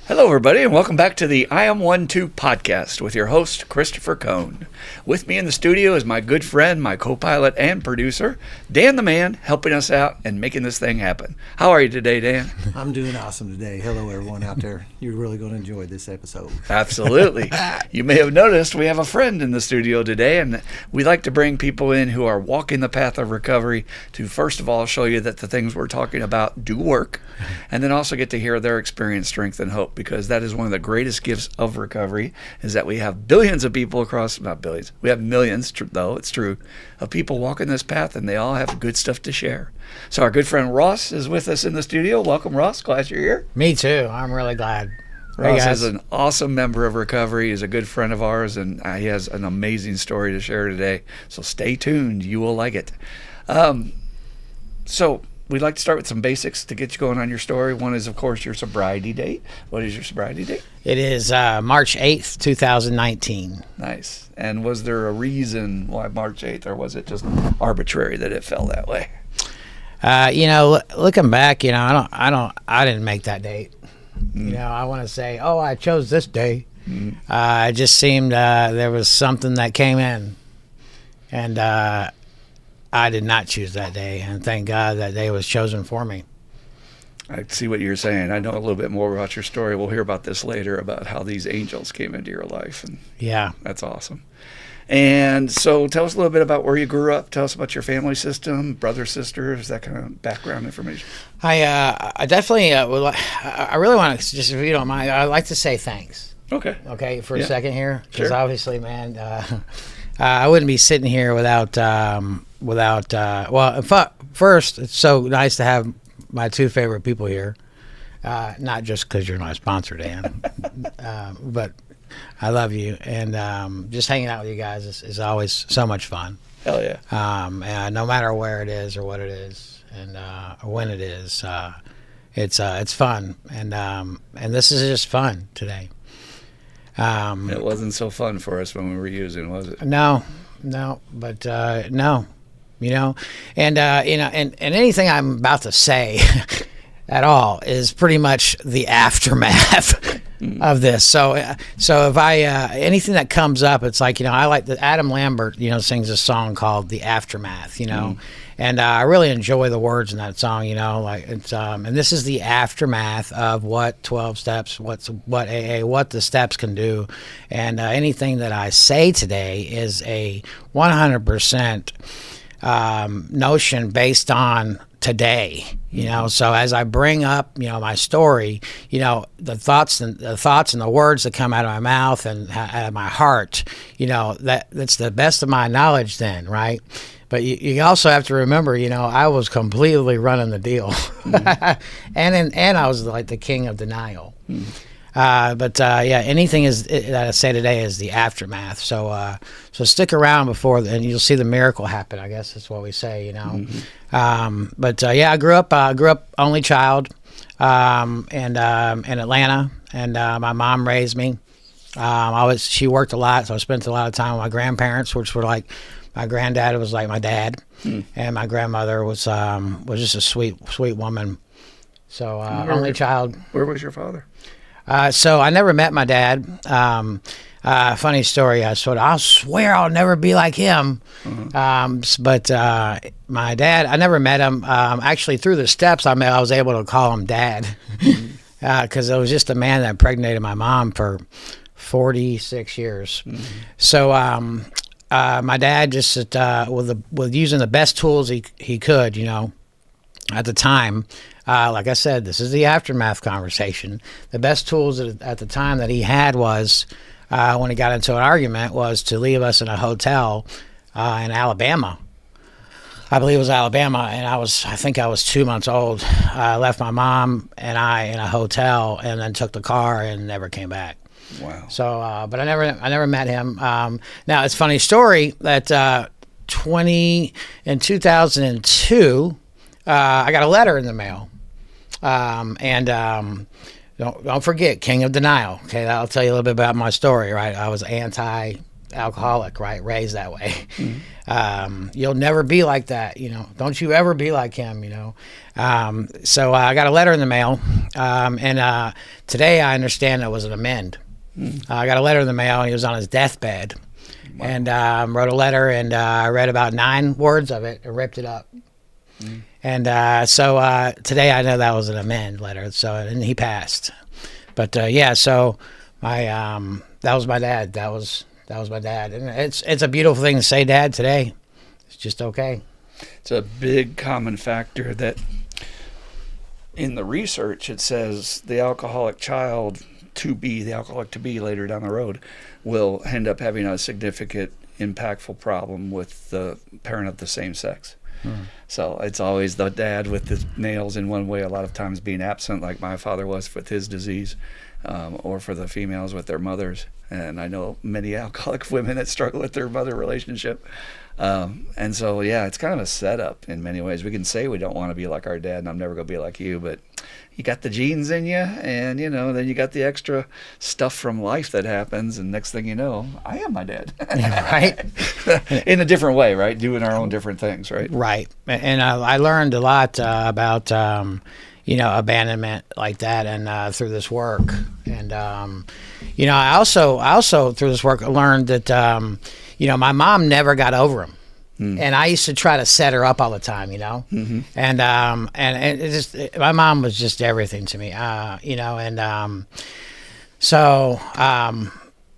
Hello, everybody, and welcome back to the I Am 1-2 podcast with your host, Christopher Cohn. With me in the studio is my good friend, my co-pilot and producer, Dan the Man, helping us out and making this thing happen. How are you today, Dan? I'm doing awesome today. Hello, everyone out there. You're really going to enjoy this episode. Absolutely. You may have noticed we have a friend in the studio today, and we like to bring people in who are walking the path of recovery to, first of all, show you that the things we're talking about do work, and then also get to hear their experience, strength, and hope. Because that is one of the greatest gifts of recovery, is that we have billions of people across, not billions, we have millions, though it's true, of people walking this path, and they all have good stuff to share. So our good friend Ross is with us in the studio. Welcome, Ross. Glad you're here. Me too. I'm really glad. Ross is an awesome member of recovery. He's a good friend of ours, and he has an amazing story to share today. So stay tuned. You will like it. So we'd like to start with some basics to get you going on your story. One is, of course, your sobriety date. What is your sobriety date? It is March 8th, 2019. Nice. And was there a reason why March 8th, or was it just arbitrary that it fell that way? Looking back, I didn't make that date. I want to say, I chose this day. It just seemed there was something that came in, and I did not choose that day, and thank God that day was chosen for me. I see what you're saying. I know a little bit more about your story. We'll hear about this later, about how these angels came into your life. And yeah. That's awesome. And so tell us a little bit about where you grew up. Tell us about your family system, brothers, sisters, that kind of background information. I definitely I really want to, just if you don't mind, I'd like to say thanks. Okay, for a second here. Because Sure. Obviously, man, I wouldn't be sitting here without first, it's so nice to have my two favorite people here. Not just because you're my sponsor, Dan, but I love you, and just hanging out with you guys is always so much fun. Hell yeah. And no matter where it is or what it is, and or when it is, it's fun, and this is just fun today. It wasn't so fun for us when we were using, was it? No, but no, and anything I'm about to say at all is pretty much the aftermath of this. So if I anything that comes up, it's like, I like Adam Lambert, sings a song called "The Aftermath," and I really enjoy the words in that song, like it's and this is the aftermath of what 12 steps, what AA, what the steps can do, and anything that I say today is a 100% notion based on today, so as I bring up, my story, the thoughts and the words that come out of my mouth and out of my heart, that's the best of my knowledge then, right? But you also have to remember, I was completely running the deal, and I was like the king of denial. Anything that I say today is the aftermath. So stick around and you'll see the miracle happen. I guess that's what we say, I grew up only child, in Atlanta, and my mom raised me. She worked a lot, so I spent a lot of time with my grandparents, which were like, my granddad was like my dad, and my grandmother was just a sweet woman. So only child. Where was your father? So I never met my dad. Funny story. I swear I'll never be like him. But my dad, I never met him. Actually, through the steps I was able to call him Dad, because it was just a man that impregnated my mom for 46 years. So my dad just with using the best tools he could, at the time. Like I said, this is the aftermath conversation. The best tools at the time that he had was, when he got into an argument, was to leave us in a hotel in Alabama. I believe it was Alabama, and I think I was 2 months old. I left my mom and I in a hotel, and then took the car and never came back. Wow. So, but I never met him. Now it's a funny story that in 2002, I got a letter in the mail. Don't forget, King of Denial. Okay, that'll tell you a little bit about my story, right? I was anti alcoholic, right? Raised that way. You'll never be like that, Don't you ever be like him, So I got a letter in the mail, and today I understand it was an amend. I got a letter in the mail, and he was on his deathbed. Wow. And wrote a letter, and I read about 9 words of it and ripped it up. And so today I know that was an amend letter. So, and he passed. But so my that was my dad. That was my dad, and it's a beautiful thing to say, Dad, today. It's just okay. It's a big common factor that in the research it says the alcoholic to be later down the road will end up having a significant, impactful problem with the parent of the same sex. So it's always the dad with the nails in one way, a lot of times being absent, like my father was with his disease, or for the females with their mothers. And I know many alcoholic women that struggle with their mother relationship. And so, it's kind of a setup in many ways. We can say we don't want to be like our dad, and I'm never going to be like you, but you got the genes in you, and, then you got the extra stuff from life that happens, and next thing you know, I am my dad. Right? In a different way, right? Doing our own different things, right? Right. And I learned a lot about, abandonment like that, and through this work. And, I also through this work learned that, my mom never got over him. And I used to try to set her up all the time, and it just, my mom was just everything to me, so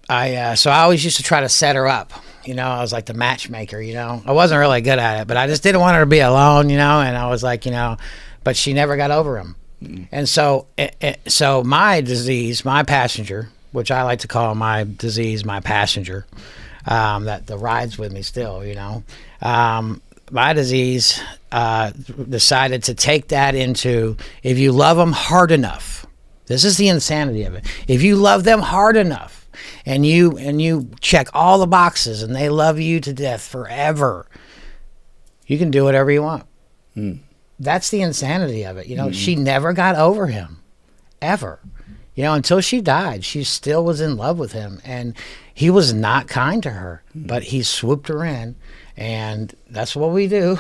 I always used to try to set her up, I was like the matchmaker, I wasn't really good at it, but I just didn't want her to be alone, and I was like, but she never got over him. And so my disease, my passenger, which I like to call my disease, my passenger, that rides with me still, my disease decided to take that into, if you love them hard enough, this is the insanity of it. If you love them hard enough and you check all the boxes and they love you to death forever, you can do whatever you want. That's the insanity of it. She never got over him, ever. Until she died, she still was in love with him, and he was not kind to her, but he swooped her in, and that's what we do.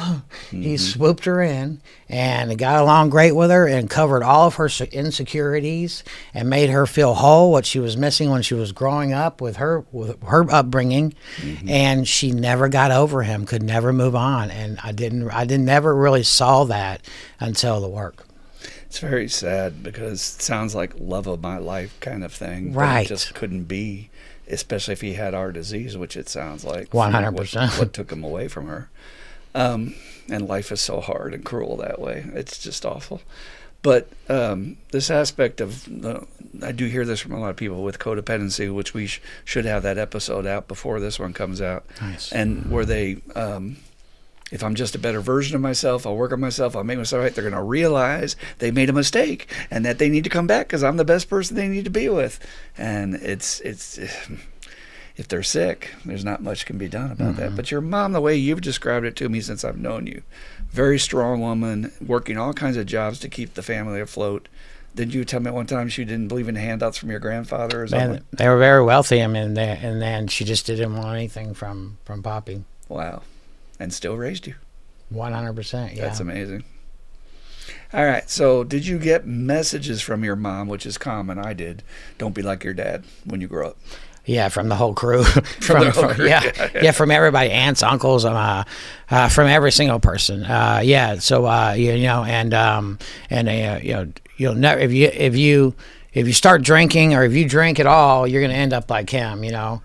He swooped her in and got along great with her and covered all of her insecurities and made her feel whole, what she was missing when she was growing up with her upbringing. And she never got over him, could never move on. And I never really saw that until the work. It's very sad because it sounds like love of my life kind of thing. Right. It just couldn't be, especially if he had our disease, which it sounds like. 100%. What took him away from her. And life is so hard and cruel that way. It's just awful. But this aspect of, I do hear this from a lot of people with codependency, which we should have that episode out before this one comes out. Nice. And where they... if I'm just a better version of myself, I'll work on myself, I'll make myself right, they're going to realize they made a mistake and that they need to come back because I'm the best person they need to be with. And it's if they're sick, there's not much can be done about that. But your mom, the way you've described it to me since I've known you, very strong woman, working all kinds of jobs to keep the family afloat. Did you tell me one time she didn't believe in handouts from your grandfather or something? They were very wealthy, and then she just didn't want anything from Poppy. Wow. And still raised you. 100%, yeah. That's amazing. All right, so did you get messages from your mom, which is common? I did. Don't be like your dad when you grow up. Yeah, from the whole crew. From the whole crew. Yeah, from everybody, aunts, uncles, from every single person. You'll never, if you start drinking or if you drink at all, you're going to end up like him, no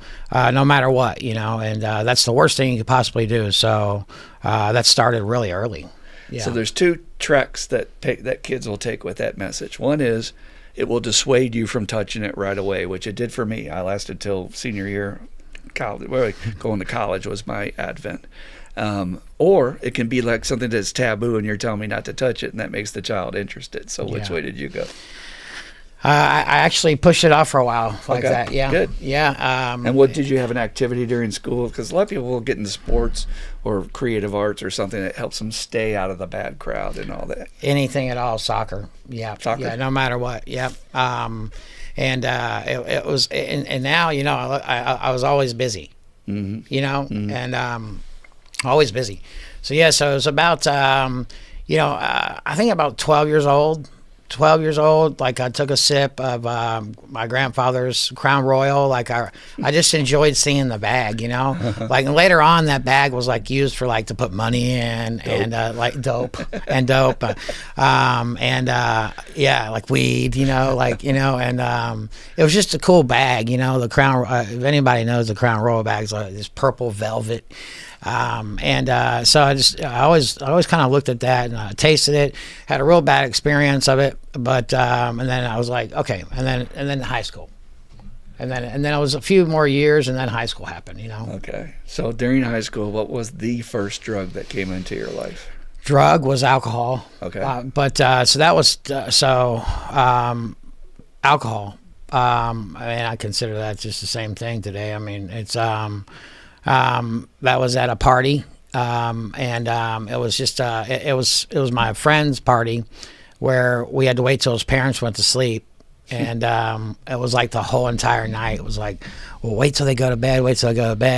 matter what, and that's the worst thing you could possibly do. So that started really early. Yeah. So there's 2 tracks that kids will take with that message. One is it will dissuade you from touching it right away, which it did for me. I lasted till senior year, college. Well, going to college was my advent. Or it can be like something that's taboo and you're telling me not to touch it, and that makes the child interested. So which way did you go? I actually pushed it off for a while like that. Yeah. Good. Yeah. And what did you have an activity during school? Because a lot of people will get into sports or creative arts or something that helps them stay out of the bad crowd and all that. Anything at all. Soccer. Yeah. Soccer. Yeah. No matter what. Yep. It was, and now, I was always busy. you know, and always busy. So yeah, so it was about I think about 12 years old. 12 years old, like I took a sip of my grandfather's Crown Royal. Like I just enjoyed seeing the bag, you know. Like later on, that bag was like used for like to put money in and like dope, yeah, like weed, you know, like and it was just a cool bag, you know. The Crown, if anybody knows the Crown Royal bags, like this purple velvet. So I always kind of looked at that and tasted it, had a real bad experience of it, but and then I was like, okay, and then high school, and then it was a few more years, and then high school happened, you know. Okay, so during high school, what was the first drug that came into your life? Drug was alcohol. Okay, so that was alcohol. I mean, I consider that just the same thing today. I mean, it's that was at a party, and it was just it was my friend's party where we had to wait till his parents went to sleep, and it was like the whole entire night. It was like, well, wait till they go to bed,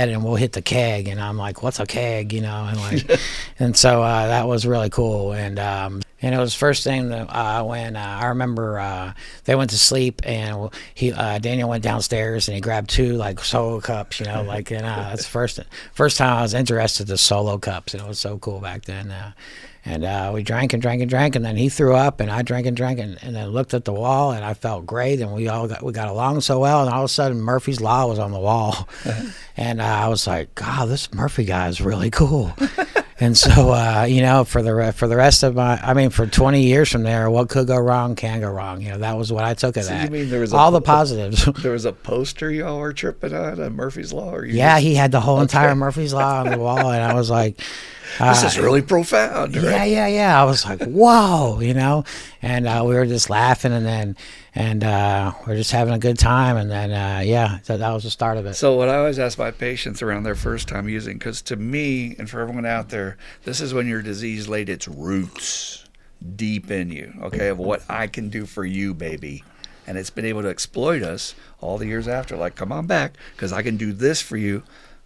and we'll hit the keg. And I'm like, what's a keg, you know? And like, and so that was really cool. And it was first thing that when I remember they went to sleep, and Daniel went downstairs and he grabbed 2 like solo cups, you know, like, and that's the first time I was interested in solo cups, and it was so cool back then. And we drank and drank and drank, and then he threw up, and I drank and drank, and then looked at the wall, and I felt great, and we got along so well, and all of a sudden Murphy's Law was on the wall, and I was like, God, this Murphy guy is really cool. And so, you know, for the rest of for 20 years from there, what could go wrong can go wrong. You know, that was what I took of that. You mean there was all the positives. There was a poster y'all were tripping on Murphy's Law? Or he had the whole entire Murphy's Law on the wall, and I was like, this is really profound. Right? Yeah. I was like, whoa, you know, and we were just laughing, and we're just having a good time, and then so that was the start of it. So what I always ask my patients around their first time using, because to me and for everyone out there, this is when your disease laid its roots deep in you, okay, of what I can do for you, baby. And it's been able to exploit us all the years after, like, come on back, because I can do this for you.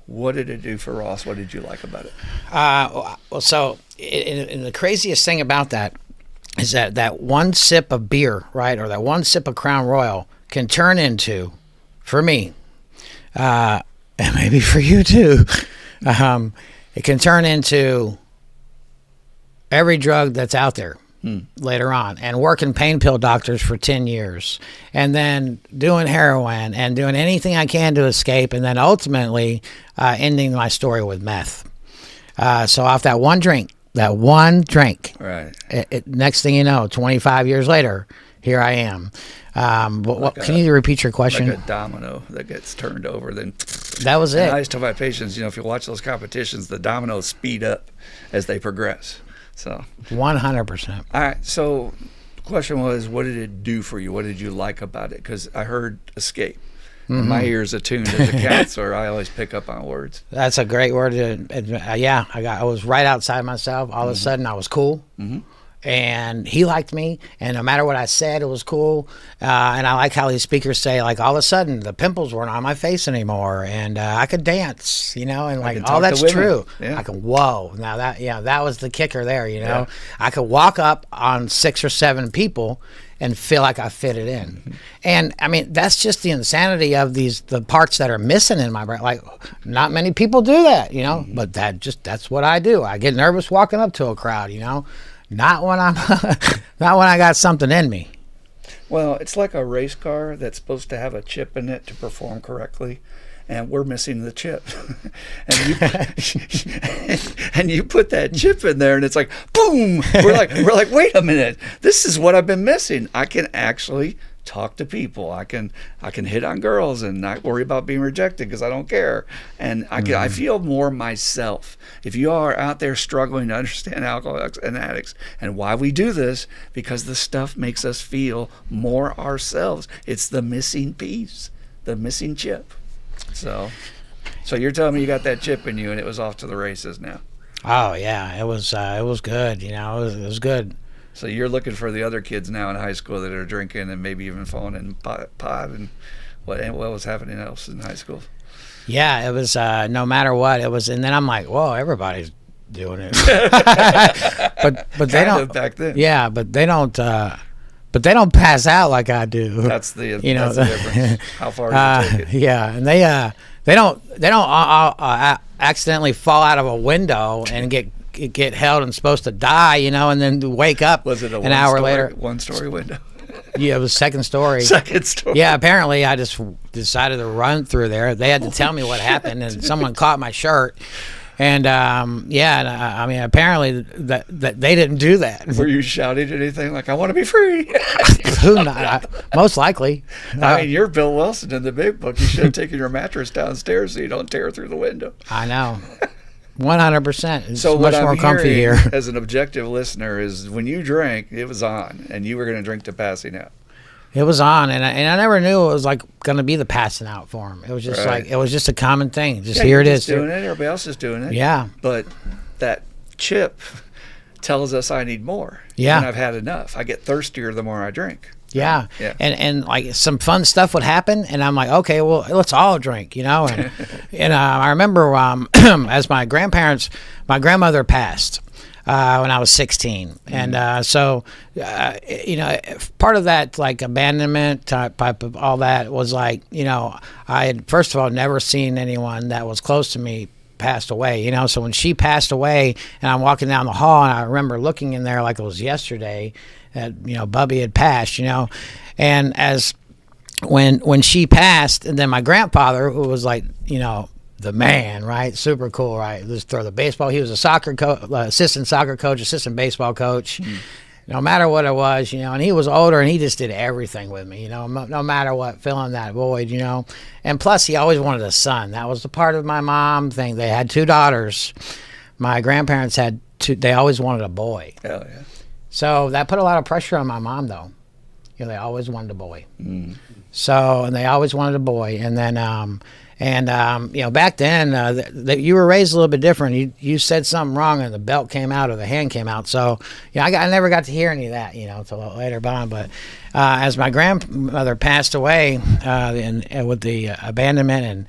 What did it do for Ross? What did you like about it? Well, so and the craziest thing about that is that one sip of beer, right, or that one sip of Crown Royal can turn into, for me, and maybe for you too, it can turn into every drug that's out there later on, and working pain pill doctors for 10 years, and then doing heroin and doing anything I can to escape, and then ultimately ending my story with meth. So off that one drink, right? Next thing you know, 25 years later, here I am. But can you repeat your question? Like a domino that gets turned over, then that was it. I always tell my patients, you know, if you watch those competitions, the dominoes speed up as they progress. So 100%. All right. So the question was, what did it do for you? What did you like about it? Because I heard escape. And my ears attuned as a counselor. I always pick up on words. That's a great word. I was right outside myself. All of a sudden, I was cool. And he liked me, and no matter what I said, it was cool. And I like how these speakers say, like, all of a sudden the pimples weren't on my face anymore, and I could dance, you know, and like, oh, that's true. Yeah. I could, whoa. Now that was the kicker there, you know. Yeah. I could walk up on 6 or 7 people and feel like I fit it in. And I mean, that's just the insanity of the parts that are missing in my brain. Like, not many people do that, you know, but that's what I do. I get nervous walking up to a crowd, you know. Not when I got something in me. Well, it's like a race car that's supposed to have a chip in it to perform correctly, and we're missing the chip. and you put that chip in there, and it's like, boom! We're like, wait a minute, this is what I've been missing. I can actually talk to people. I can hit on girls and not worry about being rejected because I don't care. And I feel more myself. If you are out there struggling to understand alcoholics and addicts and why we do this, because the stuff makes us feel more ourselves. It's the missing piece, the missing chip. So you're telling me you got that chip in you and it was off to the races now. Oh yeah, it was good. You know, it was good. So you're looking for the other kids now in high school that are drinking and maybe even falling in pot and what was happening else in high school? Yeah, it was no matter what it was, and then I'm like, whoa, everybody's doing it, but they don't back then. Yeah, but they don't pass out like I do. That's the that's the difference. How far does it take it? Yeah, and they don't accidentally fall out of a window and get held and supposed to die, and then wake up. Was it an hour later? One-story window. Yeah, it was second story. Second story. Yeah, apparently I just decided to run through there. They had to tell me what happened, and someone caught my shirt. And I mean, apparently that they didn't do that. Were you shouting anything like, "I want to be free"? Who not? Most likely. I mean, you're Bill Wilson in the Big Book. You should have taken your mattress downstairs so you don't tear through the window. I know. 100%. It's So much what more I'm comfy hearing here. as an objective listener is when you drank, it was on, and you were going to drink to passing out. It was on, and I never knew it was like going to be the passing out for him. It was just Right. like, it was just a common thing. Just Yeah, here you're it just is. doing it. Everybody else is doing it. Yeah. But that chip tells us I need more. Yeah. And I've had enough. I get thirstier the more I drink. Yeah. Yeah. And like some fun stuff would happen, and I'm like, okay, well, let's all drink, And and I remember as my grandmother passed when I was 16, and so part of that like abandonment type of all that was like, I had first of all never seen anyone that was close to me passed away, so when she passed away and I'm walking down the hall and I remember looking in there like it was yesterday that Bubby had passed, and as when she passed, and then my grandfather, who was like the man, right, super cool, right, just throw the baseball, he was a soccer assistant soccer coach, assistant baseball coach, no matter what it was, and he was older and he just did everything with me, no matter what, filling that void, and plus he always wanted a son. That was the part of my mom thing. They had 2 daughters. My grandparents had 2. They always wanted a boy. Hell yeah. So that put a lot of pressure on my mom, though. They always wanted a boy. So, and they always wanted a boy. And then, back then, you were raised a little bit different. You said something wrong and the belt came out or the hand came out. So, I never got to hear any of that, until later on. But as my grandmother passed away and with the abandonment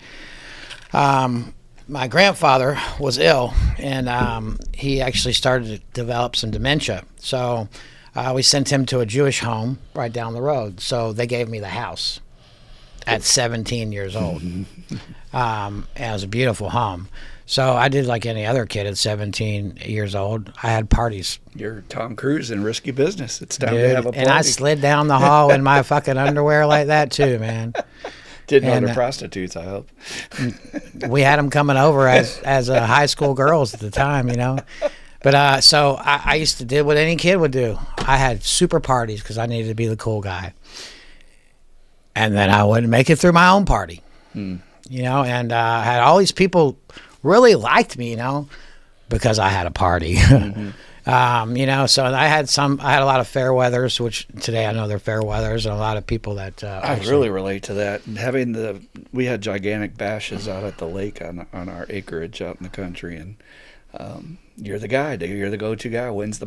and my grandfather was ill, and he actually started to develop some dementia. So we sent him to a Jewish home right down the road. So they gave me the house at 17 years old. And it was a beautiful home. So I did like any other kid at 17 years old. I had parties. You're Tom Cruise in Risky Business. It's time Dude, to have a party. and I slid down the hall in my fucking underwear like that too, man. Didn't know and, they're prostitutes, I hope. We had them coming over as high school girls at the time, But so I used to do what any kid would do. I had super parties because I needed to be the cool guy. And then I wouldn't make it through my own party, and I had all these people really liked me, because I had a party. So I had a lot of fair weathers, which today I know they're fair weathers, and a lot of people that I really relate to that. And we had gigantic bashes out at the lake on our acreage out in the country, and you're the guy, you're the go-to guy, wins the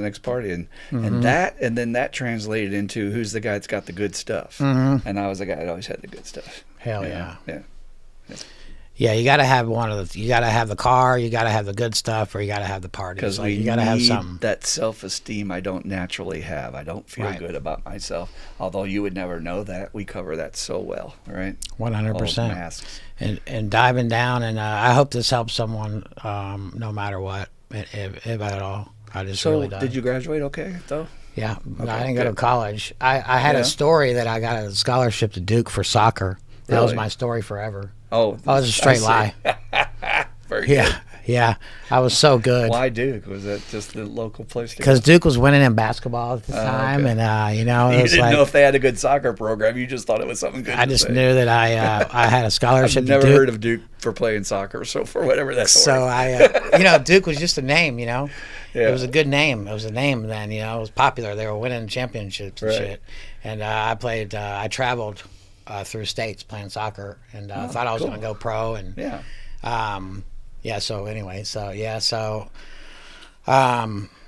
next party, and then that translated into who's the guy that's got the good stuff, and I was the guy that always had the good stuff. Hell yeah. Yeah. You got to have you got to have the car, you got to have the good stuff, or you got to have the party. Because you got to have something. That self-esteem I don't naturally have. I don't feel good about myself. Although you would never know that. We cover that so well, right? 100%. Masks. And diving down, and I hope this helps someone, no matter what, if at all. I just really do. Did you graduate okay, though? Yeah. Okay, I didn't go to college. I had a story that I got a scholarship to Duke for soccer. That was Really? my story forever. Oh, That was a straight lie. Very good. Yeah. I was so good. Why Duke? Was that just the local place to go? Because Duke was winning in basketball at the time, okay. and You it was didn't like know if they had a good soccer program. You just thought it was something good. I to just say. knew that I had a scholarship I've to never Duke. heard of Duke for playing soccer, so for whatever that's So worth. Duke was just a name, Yeah. It was a good name. It was a name then, it was popular. They were winning championships and Right. shit. And I traveled through states playing soccer, and thought I was cool. going to go pro. And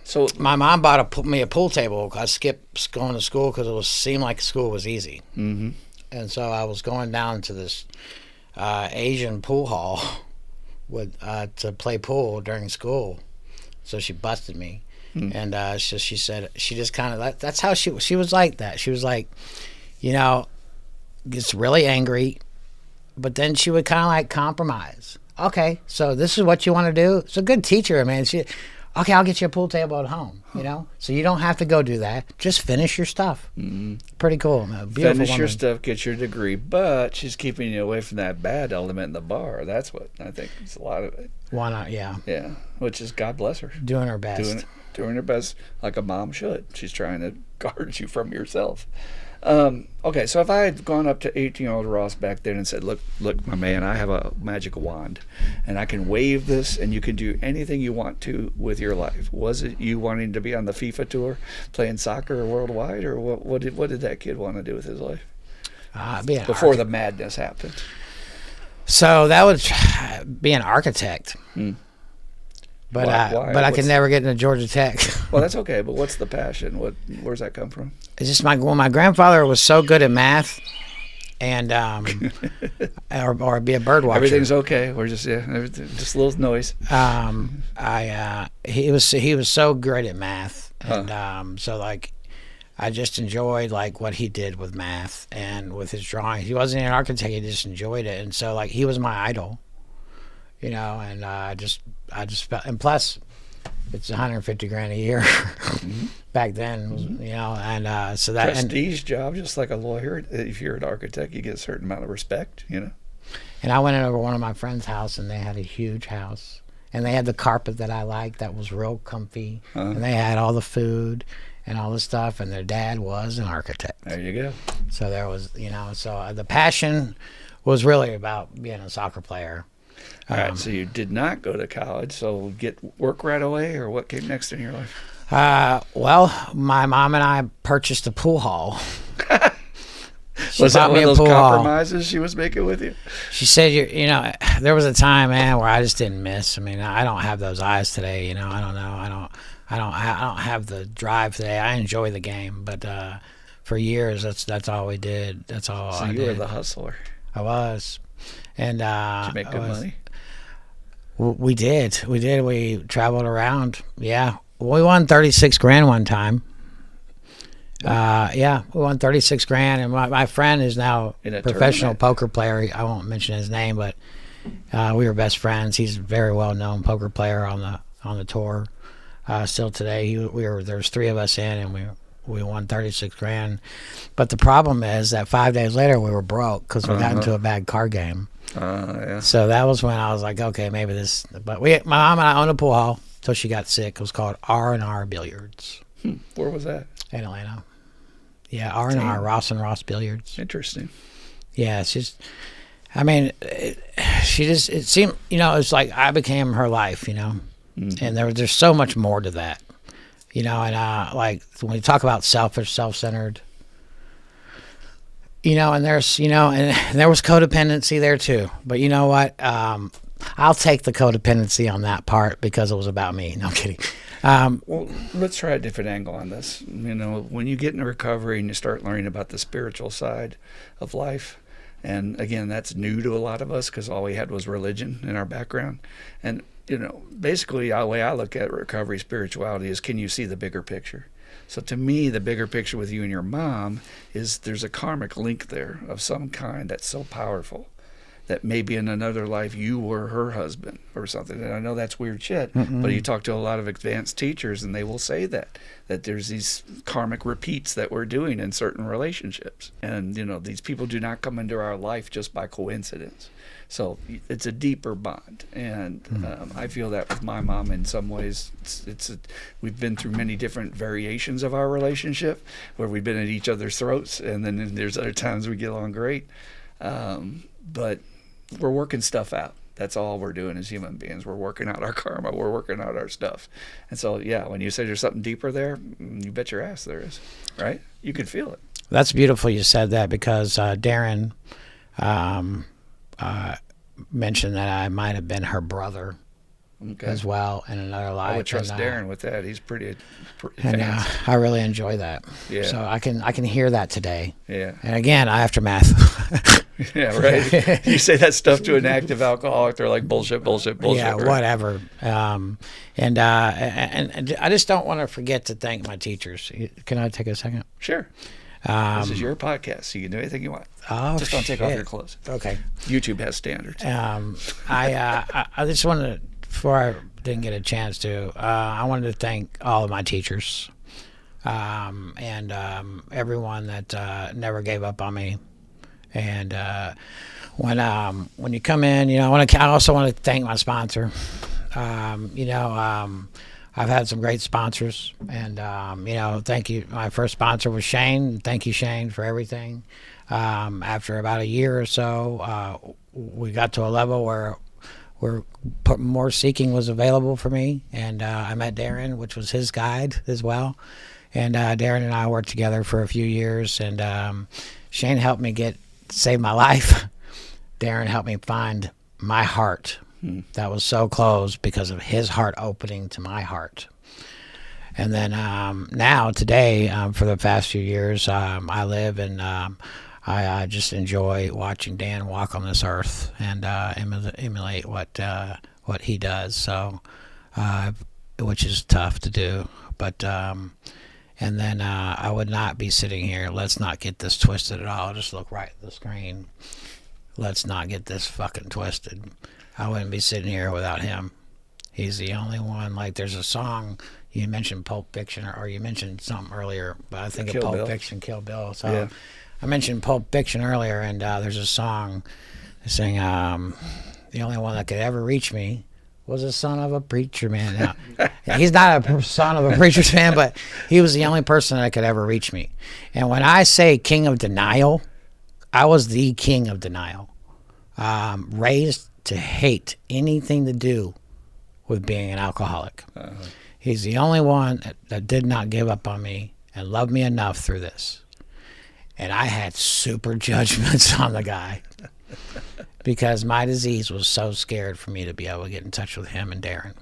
so my mom bought me a pool table. I skipped going to school because seemed like school was easy. Mm-hmm. And so I was going down to this Asian pool hall with to play pool during school. So she busted me, and so she said she just kind of that's how she was like that. She was like, gets really angry, but then she would kind of like compromise. Okay, so this is what you want to do. It's a good teacher, man. Okay, I'll get you a pool table at home. So you don't have to go do that. Just finish your stuff. Pretty cool. Beautiful Finish your woman. stuff, get your degree, but she's keeping you away from that bad element in the bar. That's what I think is a lot of it. Why not? Yeah, Yeah, which is God bless her. doing her best. Doing her best like a mom should. She's trying to guard you from yourself. Okay, so if I had gone up to 18-year-old Ross back then and said, look, my man, I have a magic wand, and I can wave this, and you can do anything you want to with your life. Was it you wanting to be on the FIFA tour, playing soccer worldwide, or what did that kid want to do with his life before the madness happened? So that would be an architect. But Why? but I could never get into Georgia Tech. Well, that's okay, but what's the passion? Where's that come from? It's just my grandfather was so good at math, and or be a bird watcher. Everything's okay. We're just just a little noise. He was so great at math, and so like I just enjoyed like what he did with math and with his drawing. He wasn't an architect; he just enjoyed it, and so like he was my idol, And I just felt, and plus it's $150,000 a year back then, and so that prestige job, just like a lawyer. If you're an architect, you get a certain amount of respect, And I went over one of my friend's house, and they had a huge house, and they had the carpet that I liked that was real comfy, and they had all the food and all the stuff, and their dad was an architect. There you go. So there was, so the passion was really about being a soccer player. All right, so you did not go to college, so get work right away, or what came next in your life? Well, my mom and I purchased a pool hall. Was that one of those compromises she was making with you? She said, there was a time, man, where I just didn't miss. I mean, I don't have those eyes today. I don't know. I don't have the drive today. I enjoy the game, but for years, that's all we did. That's all I did. So you were the hustler. I was. And did you make good money? We did. We traveled around. Yeah. We won $36,000 one time. Yeah, we won $36,000, and my friend is now a professional poker player. I won't mention his name, but we were best friends. He's a very well known poker player on the tour. Still today, there's three of us in, and we won $36,000. But the problem is that 5 days later we were broke because we got into a bad card game. Yeah. So that was when I was like, okay, maybe this. But my mom and I owned a pool hall until she got sick. It was called R&R Billiards. Where was that? In Atlanta. Yeah, R&R, Ross and Ross Billiards. Interesting. Yeah, it's just, I mean, it seemed, it's like I became her life, and there's so much more to that, and like when we talk about selfish, self-centered, and there's, and there was codependency there too. But you know what? I'll take the codependency on that part because it was about me. No, I'm kidding. Well, let's try a different angle on this. When you get into recovery and you start learning about the spiritual side of life, and again, that's new to a lot of us because all we had was religion in our background. And, basically the way I look at recovery spirituality is, can you see the bigger picture? So to me, the bigger picture with you and your mom is there's a karmic link there of some kind that's so powerful that maybe in another life you were her husband or something. And I know that's weird shit, but you talk to a lot of advanced teachers and they will say that there's these karmic repeats that we're doing in certain relationships. And, these people do not come into our life just by coincidence. So it's a deeper bond. And I feel that with my mom in some ways. We've been through many different variations of our relationship where we've been at each other's throats, and then there's other times we get along great. But we're working stuff out. That's all we're doing as human beings. We're working out our karma. We're working out our stuff. And so, yeah, when you say there's something deeper there, you bet your ass there is, right? You can feel it. That's beautiful you said that because Darren mentioned that I might have been her brother. Okay. as well in another life. I would trust and, Darren with that. He's pretty and advanced. I really enjoy that. Yeah. So I can hear that today. Yeah. And again, aftermath. Yeah, right. You say that stuff to an active alcoholic, they're like bullshit. Yeah, Right? whatever. And I just don't want to forget to thank my teachers. Can I take a second? Sure. This is your podcast, so you can do anything you want. Oh, just don't take off shit. your clothes. Okay. YouTube has standards. I just wanted to, before I didn't get a chance to, I wanted to thank all of my teachers, and everyone that never gave up on me. And when you come in, I also want to thank my sponsor. I've had some great sponsors, and thank you. My first sponsor was Shane. Thank you, Shane, for everything. After about a year or so, we got to a level where more seeking was available for me, and I met Darren, which was his guide as well. And Darren and I worked together for a few years, and Shane helped me save my life. Darren helped me find my heart. That was so close because of his heart opening to my heart. And then today, for the past few years, I live and I just enjoy watching Dan walk on this earth and emulate what he does. So, which is tough to do, but. And then I would not be sitting here. Let's not get this twisted at all. Just look right at the screen. Let's not get this fucking twisted. I wouldn't be sitting here without him. He's the only one. Like, there's a song, you mentioned Pulp Fiction, or you mentioned something earlier, but I think of Pulp Fiction, Kill Bill. So yeah. I mentioned Pulp Fiction earlier, and there's a song saying, the only one that could ever reach me was a son of a preacher man. Now, he's not a son of a preacher's man, but he was the only person that could ever reach me. And when I say king of denial, I was the king of denial. Raised to hate anything to do with being an alcoholic. He's the only one that did not give up on me and loved me enough through this. And I had super judgments on the guy. Because my disease was so scared for me to be able to get in touch with him and Darren.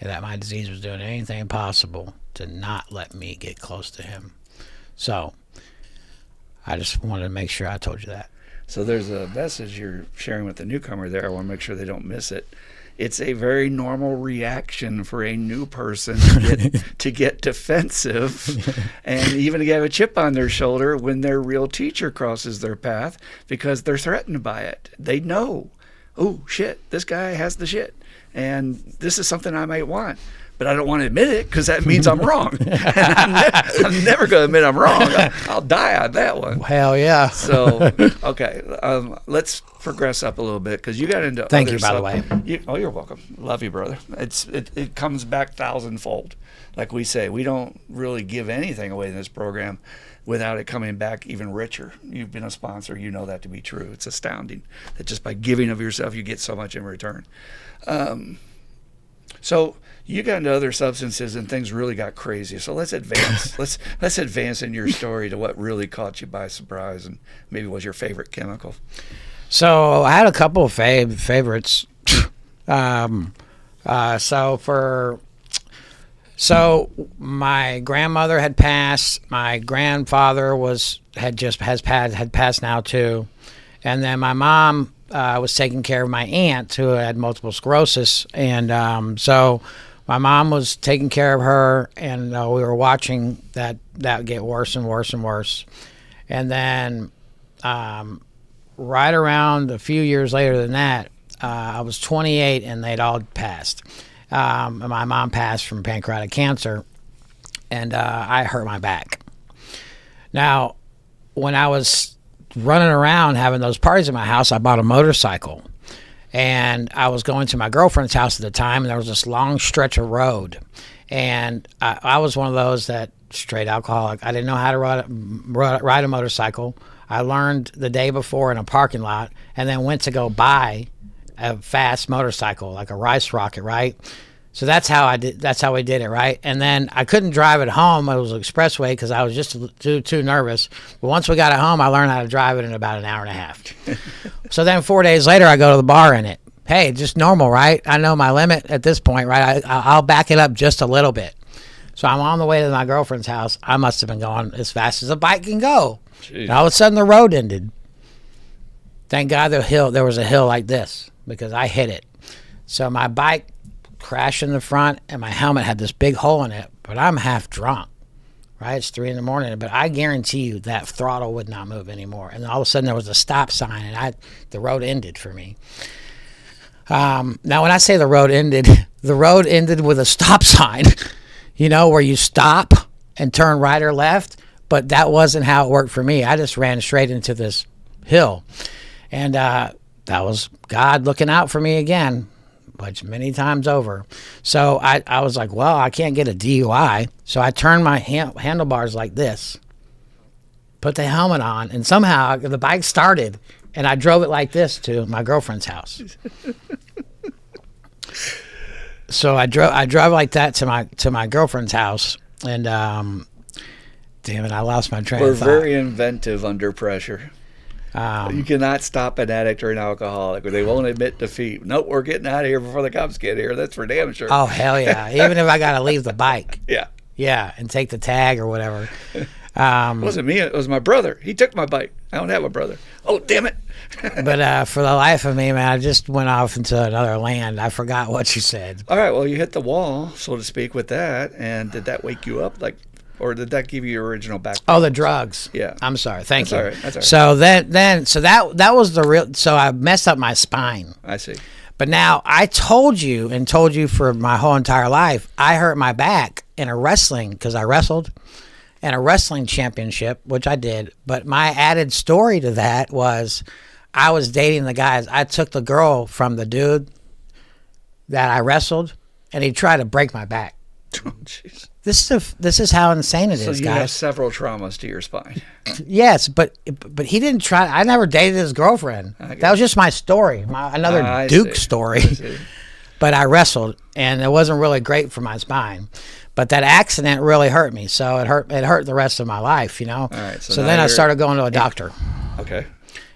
And that my disease was doing anything possible to not let me get close to him. So, I just wanted to make sure I told you that. So there's a message you're sharing with the newcomer there. I want to make sure they don't miss it. It's a very normal reaction for a new person to get defensive and even to have a chip on their shoulder when their real teacher crosses their path because they're threatened by it. They know, oh, shit, this guy has the shit, and this is something I might want. But I don't want to admit it because that means I'm wrong. I'm never going to admit I'm wrong. I'll die on that one. Hell yeah. So, okay, let's progress up a little bit because you got into Thank other you, by the way. You're welcome. Love you, brother. It comes back thousandfold. Like we say, we don't really give anything away in this program without it coming back even richer. You've been a sponsor. You know that to be true. It's astounding that just by giving of yourself, you get so much in return. So you got into other substances and things really got crazy. So let's advance. let's advance in your story to what really caught you by surprise and maybe was your favorite chemical. So I had a couple of favorites. So my grandmother had passed. My grandfather had passed now too, and then my mom was taking care of my aunt who had multiple sclerosis, and so my mom was taking care of her, and we were watching that get worse and worse and worse, and then right around a few years later than that, I was 28 and they'd all passed. My mom passed from pancreatic cancer, and I hurt my back. Now, when I was running around having those parties at my house, I bought a motorcycle, and I was going to my girlfriend's house at the time, and there was this long stretch of road, and I was one of those that straight alcoholic. I didn't know how to ride a motorcycle. I learned the day before in a parking lot, and then went to go buy a fast motorcycle, like a rice rocket, right? So that's how we did it, right? And then I couldn't drive it home. It was an expressway because I was just too nervous. But once we got it home, I learned how to drive it in about an hour and a half. So then 4 days later, I go to the bar in it. hey, just normal, right? I know my limit at this point, right? I'll back it up just a little bit. So I'm on the way to my girlfriend's house. I must have been going as fast as a bike can go. And all of a sudden, the road ended. Thank God there was a hill like this because I hit it. So my bike crashed in the front, and my helmet had this big hole in it, but I'm half drunk. Right, it's 3 a.m, but I guarantee you that throttle would not move anymore. And all of a sudden, there was a stop sign, and the road ended for me. Now, when I say the road ended with a stop sign, where you stop and turn right or left. But that wasn't how it worked for me. I just ran straight into this hill, and that was God looking out for me again. Which many times over. So I was like, well, I can't get a DUI. So I turned my handlebars like this, put the helmet on, and somehow the bike started, and I drove it like this to my girlfriend's house. So I drove like that to my girlfriend's house, and damn it, I lost my train of thought. We're very inventive under pressure. You cannot stop an addict or an alcoholic, or they won't admit defeat. Nope, we're getting out of here before the cops get here. That's for damn sure. Oh, hell yeah. Even if I got to leave the bike. Yeah. Yeah, and take the tag or whatever. It wasn't me. It was my brother. He took my bike. I don't have a brother. Oh, damn it. But for the life of me, man, I just went off into another land. I forgot what you said. All right, well, you hit the wall, so to speak, with that. And did that wake you up? Or did that give you your original back? Oh, the drugs. Yeah. I'm sorry. Thank you. All right. That's all right. So that was the real. So I messed up my spine. I see. But now I told you for my whole entire life, I hurt my back in a wrestling because I wrestled in a wrestling championship, which I did. But my added story to that was I was dating the guys. I took the girl from the dude that I wrestled, and he tried to break my back. Oh, jeez. This is how insane it is, So you guys. have several traumas to your spine. Yes, but he didn't try. I never dated his girlfriend. That was just my story, another Duke story. But I wrestled, and it wasn't really great for my spine. But that accident really hurt me, so it hurt the rest of my life, All right, so then I started going to a doctor. Okay.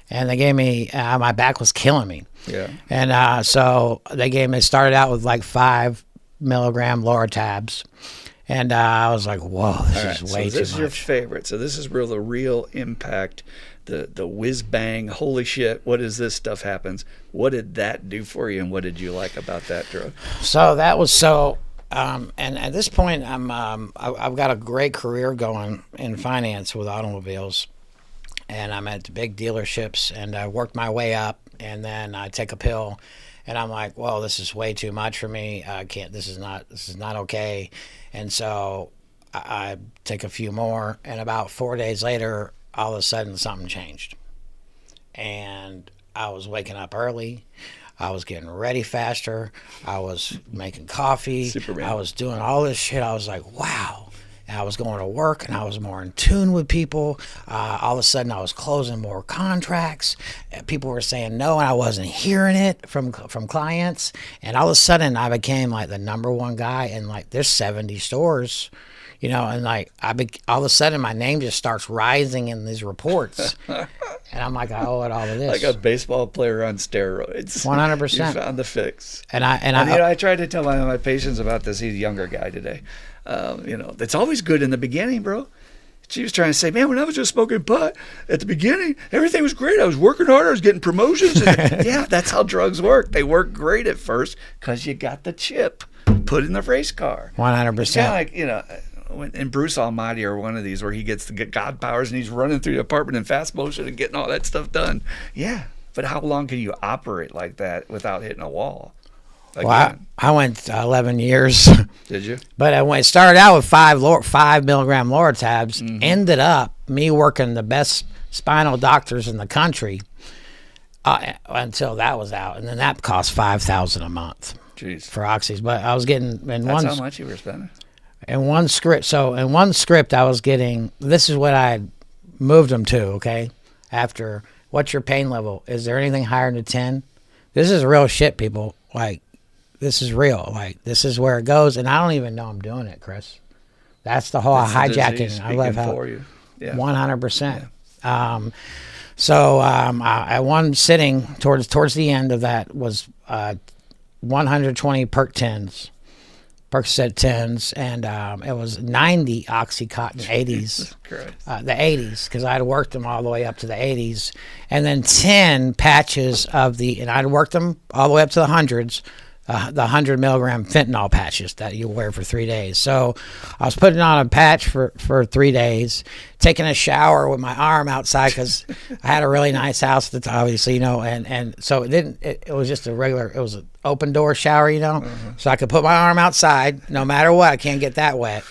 And they gave me my back was killing me. Yeah. And so they started out with like 5 milligram Loratabs. And I was like, whoa, this is way too much. So this is your favorite. So this is the real impact, the whiz bang, holy shit, what is this stuff happens? What did that do for you, and what did you like about that drug? So that was and at this point, I've got a great career going in finance with automobiles, and I'm at the big dealerships, and I worked my way up, and then I take a pill, and I'm like, well, this is way too much for me. I can't. This is not okay. And so I take a few more, and about 4 days later, all of a sudden something changed. And I was waking up early. I was getting ready faster. I was making coffee. Superman. I was doing all this shit. I was like, wow. And I was going to work, and I was more in tune with people. All of a sudden, I was closing more contracts. People were saying no, and I wasn't hearing it from clients. And all of a sudden, I became like the number one guy in like there's 70 stores, and like all of a sudden, my name just starts rising in these reports. And I'm like, I owe it all to this. Like a baseball player on steroids. 100%. You found the fix. And I tried to tell my patients about this. He's a younger guy today. It's always good in the beginning, bro. She was trying to say, man, when I was just smoking pot at the beginning, everything was great. I was working hard. I was getting promotions. And yeah, that's how drugs work. They work great at first because you got the chip put in the race car. 100%. It's kind of like, in Bruce Almighty or one of these where he gets to get God powers and he's running through the apartment in fast motion and getting all that stuff done. Yeah, but how long can you operate like that without hitting a wall? Again. Well, I went 11 years. Did you? But when it started out with 5 milligram Loratabs, ended up me working the best spinal doctors in the country until that was out, and then that cost $5,000 a month. Jeez. For oxys. But I was getting That's how much you were spending. In one script. So in one script, I was getting. This is what I moved them to. Okay, after what's your pain level? Is there anything higher than 10? This is real shit, people. Like. This is real. Like, this is where it goes, and I don't even know I'm doing it, Chris. That's the whole hijacking. I love how 100%. Yeah. So at one sitting towards the end of that was 120 Percocet 10s, and it was 90 Oxycontin 80s. The 80s, because I had worked them all the way up to the 80s, and then 10 patches and I'd worked them all the way up to the hundreds, the 100 milligram fentanyl patches that you wear for 3 days. So I was putting on a patch for 3 days, taking a shower with my arm outside because I had a really nice house that's obviously, and so it was just it was an open door shower, so I could put my arm outside no matter what. I can't get that wet.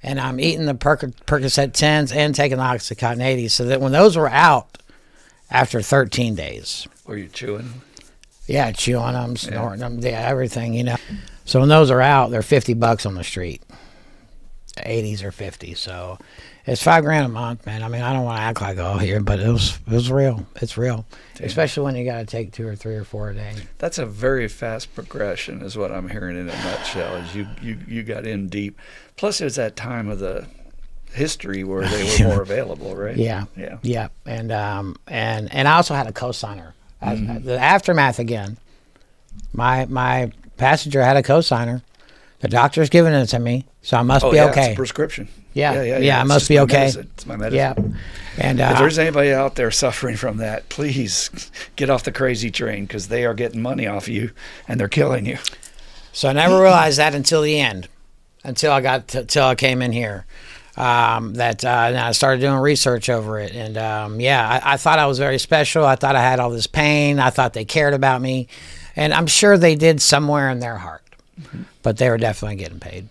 And I'm eating the Percocet 10s and taking the Oxycontin 80s, so that when those were out after 13 days. Were you chewing? Yeah, chewing them, snorting them, everything, So when those are out, they're $50 on the street. The 80s are 50, so it's $5,000 a month, man. I mean, I don't want to act like here, but it was real. It's real, especially when you got to take 2 or 3 or 4 a day. That's a very fast progression, is what I'm hearing in a nutshell. Is you got in deep. Plus, it was that time of the history where they were more available, right? Yeah. And I also had a cosigner. The aftermath again. My passenger had a cosigner. The doctor's giving it to me, so I must be okay. It's a prescription. Yeah, I must be okay. It's my medicine. Yeah. And if there's anybody out there suffering from that, please get off the crazy train, because they are getting money off you and they're killing you. So I never realized that until the end, until I came in here. And I started doing research over it, and I thought I was very special. I thought I had all this pain. I thought they cared about me, and I'm sure they did somewhere in their heart, but they were definitely getting paid.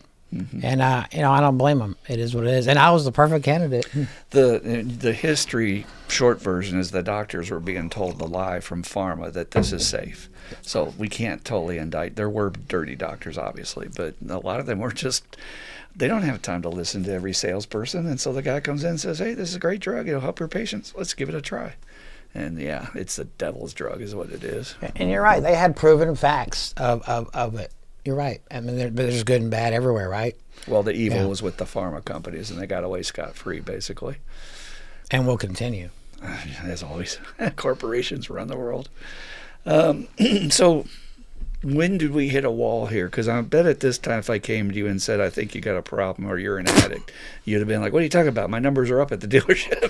And I don't blame them. It is what it is, and I was the perfect candidate. The history short version is the doctors were being told the lie from pharma that this is safe. So we can't totally indict. There were dirty doctors, obviously, but a lot of them were just. They don't have time to listen to every salesperson, and so the guy comes in and says, "Hey, this is a great drug. It'll help your patients. Let's give it a try." And it's the devil's drug, is what it is. And you're right. They had proven facts of it. You're right. I mean, there's good and bad everywhere, right? Well, the evil was with the pharma companies, and they got away scot-free, basically. And will continue. As always, corporations run the world. So. When did we hit a wall here? Because I bet at this time, if I came to you and said, "I think you got a problem or you're an addict," you'd have been like, "What are you talking about? My numbers are up at the dealership."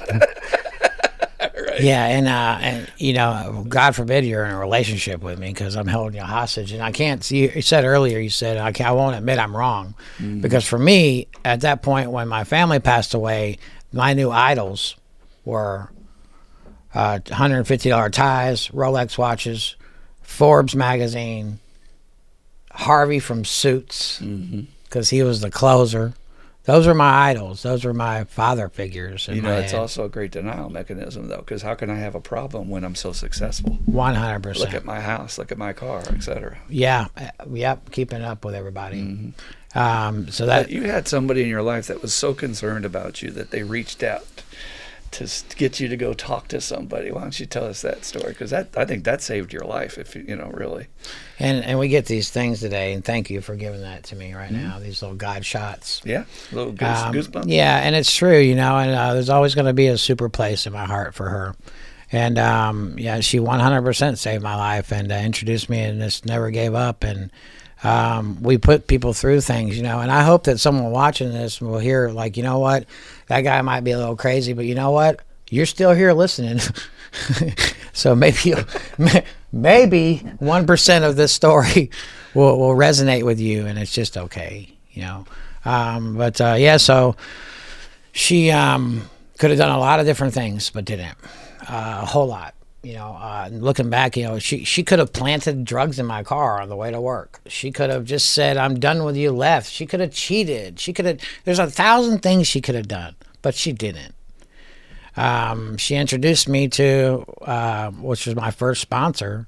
Right? Yeah, and God forbid you're in a relationship with me, because I'm holding you hostage, and I can't see. You said earlier, I won't admit I'm wrong, because for me at that point when my family passed away, my new idols were $150 ties, Rolex watches, Forbes magazine, Harvey from Suits, because he was the closer. Those were my idols. Those were my father figures. It's also a great denial mechanism, though, because how can I have a problem when I'm so successful? 100%. Look at my house, look at my car, etc. Yeah, keeping up with everybody. But you had somebody in your life that was so concerned about you that they reached out to get you to go talk to somebody. Why don't you tell us that story? Because I think that saved your life, if really. And we get these things today, and thank you for giving that to me right now. These little God shots. Yeah, little goosebumps. Yeah, and it's true, and there's always going to be a super place in my heart for her. And she 100% saved my life and introduced me, and just never gave up. And we put people through things, and I hope that someone watching this will hear, like, you know what, that guy might be a little crazy, but you know what, you're still here listening. So maybe 1% of this story will resonate with you, and it's just okay, so she could have done a lot of different things, but didn't. A whole lot. Looking back, she could have planted drugs in my car on the way to work. She could have just said, "I'm done with you," left. She could have cheated. There's 1,000 things she could have done, but she didn't. She introduced me to, which was my first sponsor,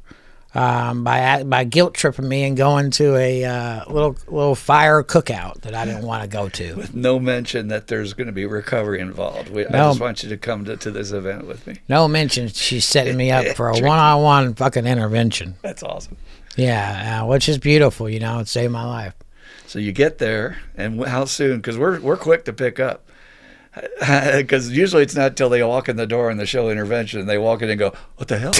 by guilt tripping me and going to a little fire cookout that I didn't want to go to. With no mention that there's going to be recovery involved. I just want you to come to this event with me. No mention. She's setting me up for a one-on-one fucking intervention. That's awesome. Yeah, which is beautiful. It saved my life. So you get there, and how soon? Because we're quick to pick up. Because usually it's not till they walk in the door in the show intervention. They walk in and go, "What the hell?"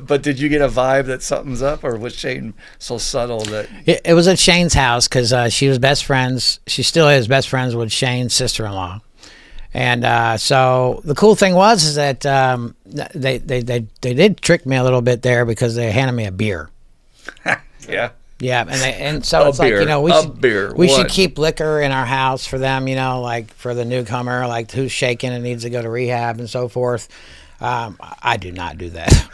but did you get a vibe that something's up, or was Shane so subtle that It was at Shane's house because she was best friends. She still is best friends with Shane's sister-in-law. And so the cool thing was is that they did trick me a little bit there because they handed me a beer. yeah? Yeah, and so it's beer, like, you know, we should keep liquor in our house for them, you know, like for the newcomer, like who's shaking and needs to go to rehab and so forth. I do not do that.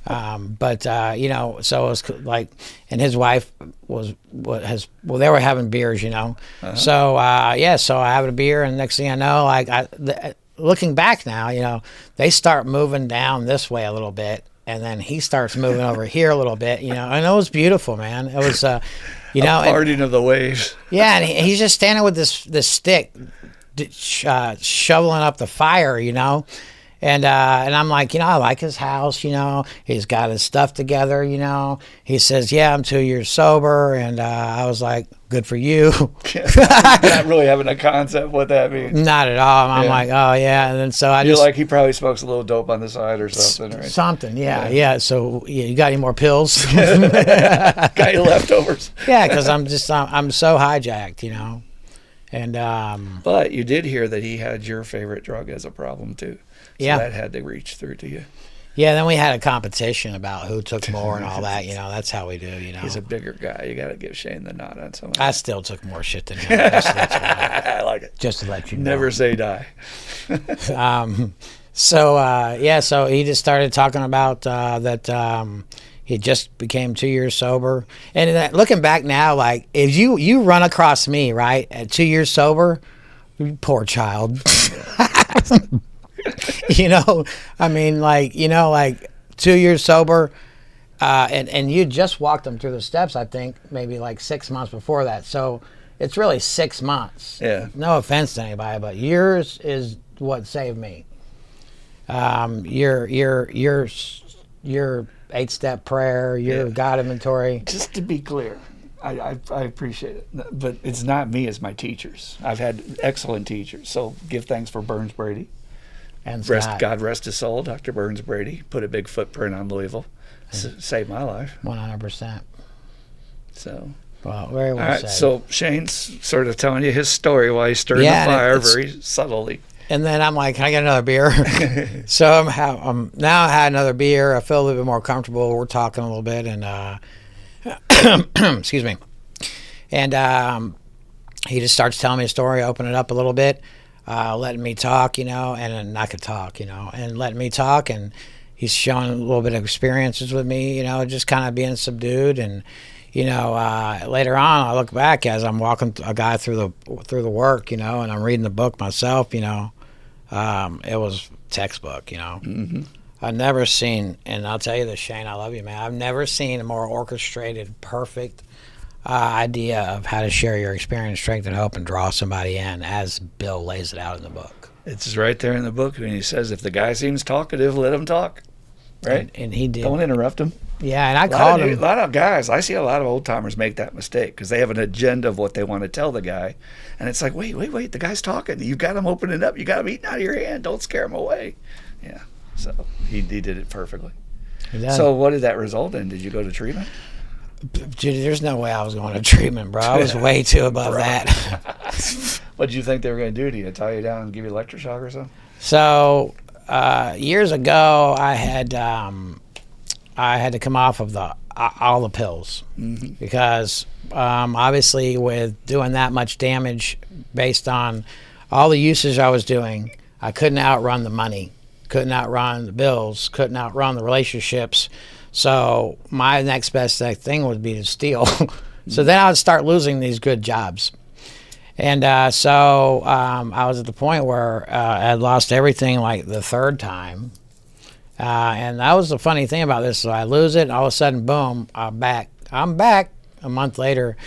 But you know, so it was like, and his wife they were having beers, you know. So yeah, so I have a beer, and next thing I know, like looking back now, you know, they start moving down this way a little bit. And then he starts moving over here a little bit, you know, and it was beautiful, man. It was, you know, parting of the waves. Yeah, and he's just standing with this stick, shoveling up the fire, you know, and I'm like, you know, I like his house, you know, he's got his stuff together, you know. He says, yeah, I'm 2 years sober, and I was like, good for you. Not really having a concept what that means. Not at all. I'm like, oh yeah, and then so You're like, he probably smokes a little dope on the side or something, right? Something, yeah. So you got any more pills? Got any leftovers? Yeah, because I'm so hijacked, you know, and But you did hear that he had your favorite drug as a problem too. So that had to reach through to you. Yeah, then we had a competition about who took more and all that. You know, that's how we do. You know, he's a bigger guy. You got to give Shane the nod on some. I still took more shit than him. I like it. Just to let you know. Never say die. So he just started talking about that he just became 2 years sober. And looking back now, like if you run across me right at 2 years sober, you poor child. You know, I mean, like, you know, like 2 years sober, and you just walked them through the steps, I think, maybe like 6 months before that. So it's really 6 months. Yeah. No offense to anybody, but yours is what saved me. Your 8-step prayer, your God inventory. Just to be clear, I appreciate it, but it's not me, it's my teachers. I've had excellent teachers, so give thanks for Burns Brady. And God rest his soul, Dr. Burns Brady. Put a big footprint on Louisville. Saved my life. 100%. So. Well, very well all right, said. so Shane's sort of telling you his story while he's stirring the fire very subtly. And then I'm like, can I get another beer? So now I had another beer. I feel a little bit more comfortable. We're talking a little bit, and excuse me. And he just starts telling me a story, open it up a little bit. Letting me talk, you know, and then I could talk, you know, and letting me talk, and he's showing a little bit of experiences with me, you know, just kind of being subdued. And you know, later on I look back as I'm walking a guy through the work, you know, and I'm reading the book myself, you know, it was textbook, you know. Mm-hmm. I've never seen, and I'll tell you this, Shane, I love you, man, I've never seen a more orchestrated, perfect idea of how to share your experience, strength, and hope and draw somebody in as Bill lays it out in the book. It's right there in the book when he says, if the guy seems talkative, let him talk. Right? And he did. Don't interrupt him. Yeah, and I called him. A lot of guys, I see a lot of old timers make that mistake because they have an agenda of what they want to tell the guy. And it's like, wait, the guy's talking. You got him opening up. You got him eating out of your hand. Don't scare him away. Yeah. So he did it perfectly. So what did that result in? Did you go to treatment? Dude, there's no way I was going to treatment, bro. I was way too above that. What did you think they were going to do to you? Tie you down and give you electroshock or something? So years ago, I had to come off of all the pills because obviously with doing that much damage based on all the usage I was doing, I couldn't outrun the money, couldn't outrun the bills, couldn't outrun the relationships. So my next best thing would be to steal. So then I would start losing these good jobs. And so I was at the point where I had lost everything like the third time. And that was the funny thing about this. So I lose it, and all of a sudden, boom, I'm back a month later.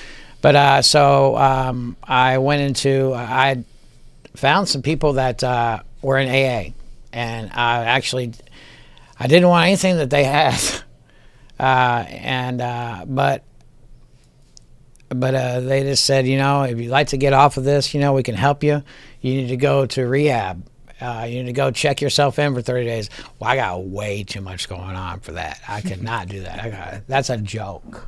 But I went into, I found some people that were in AA. And I didn't want anything that they had. But they just said, if you'd like to get off of this, we can help you. You need to go to rehab. You need to go check yourself in for 30 days. Well, I got way too much going on for that. I could not do that. That's a joke.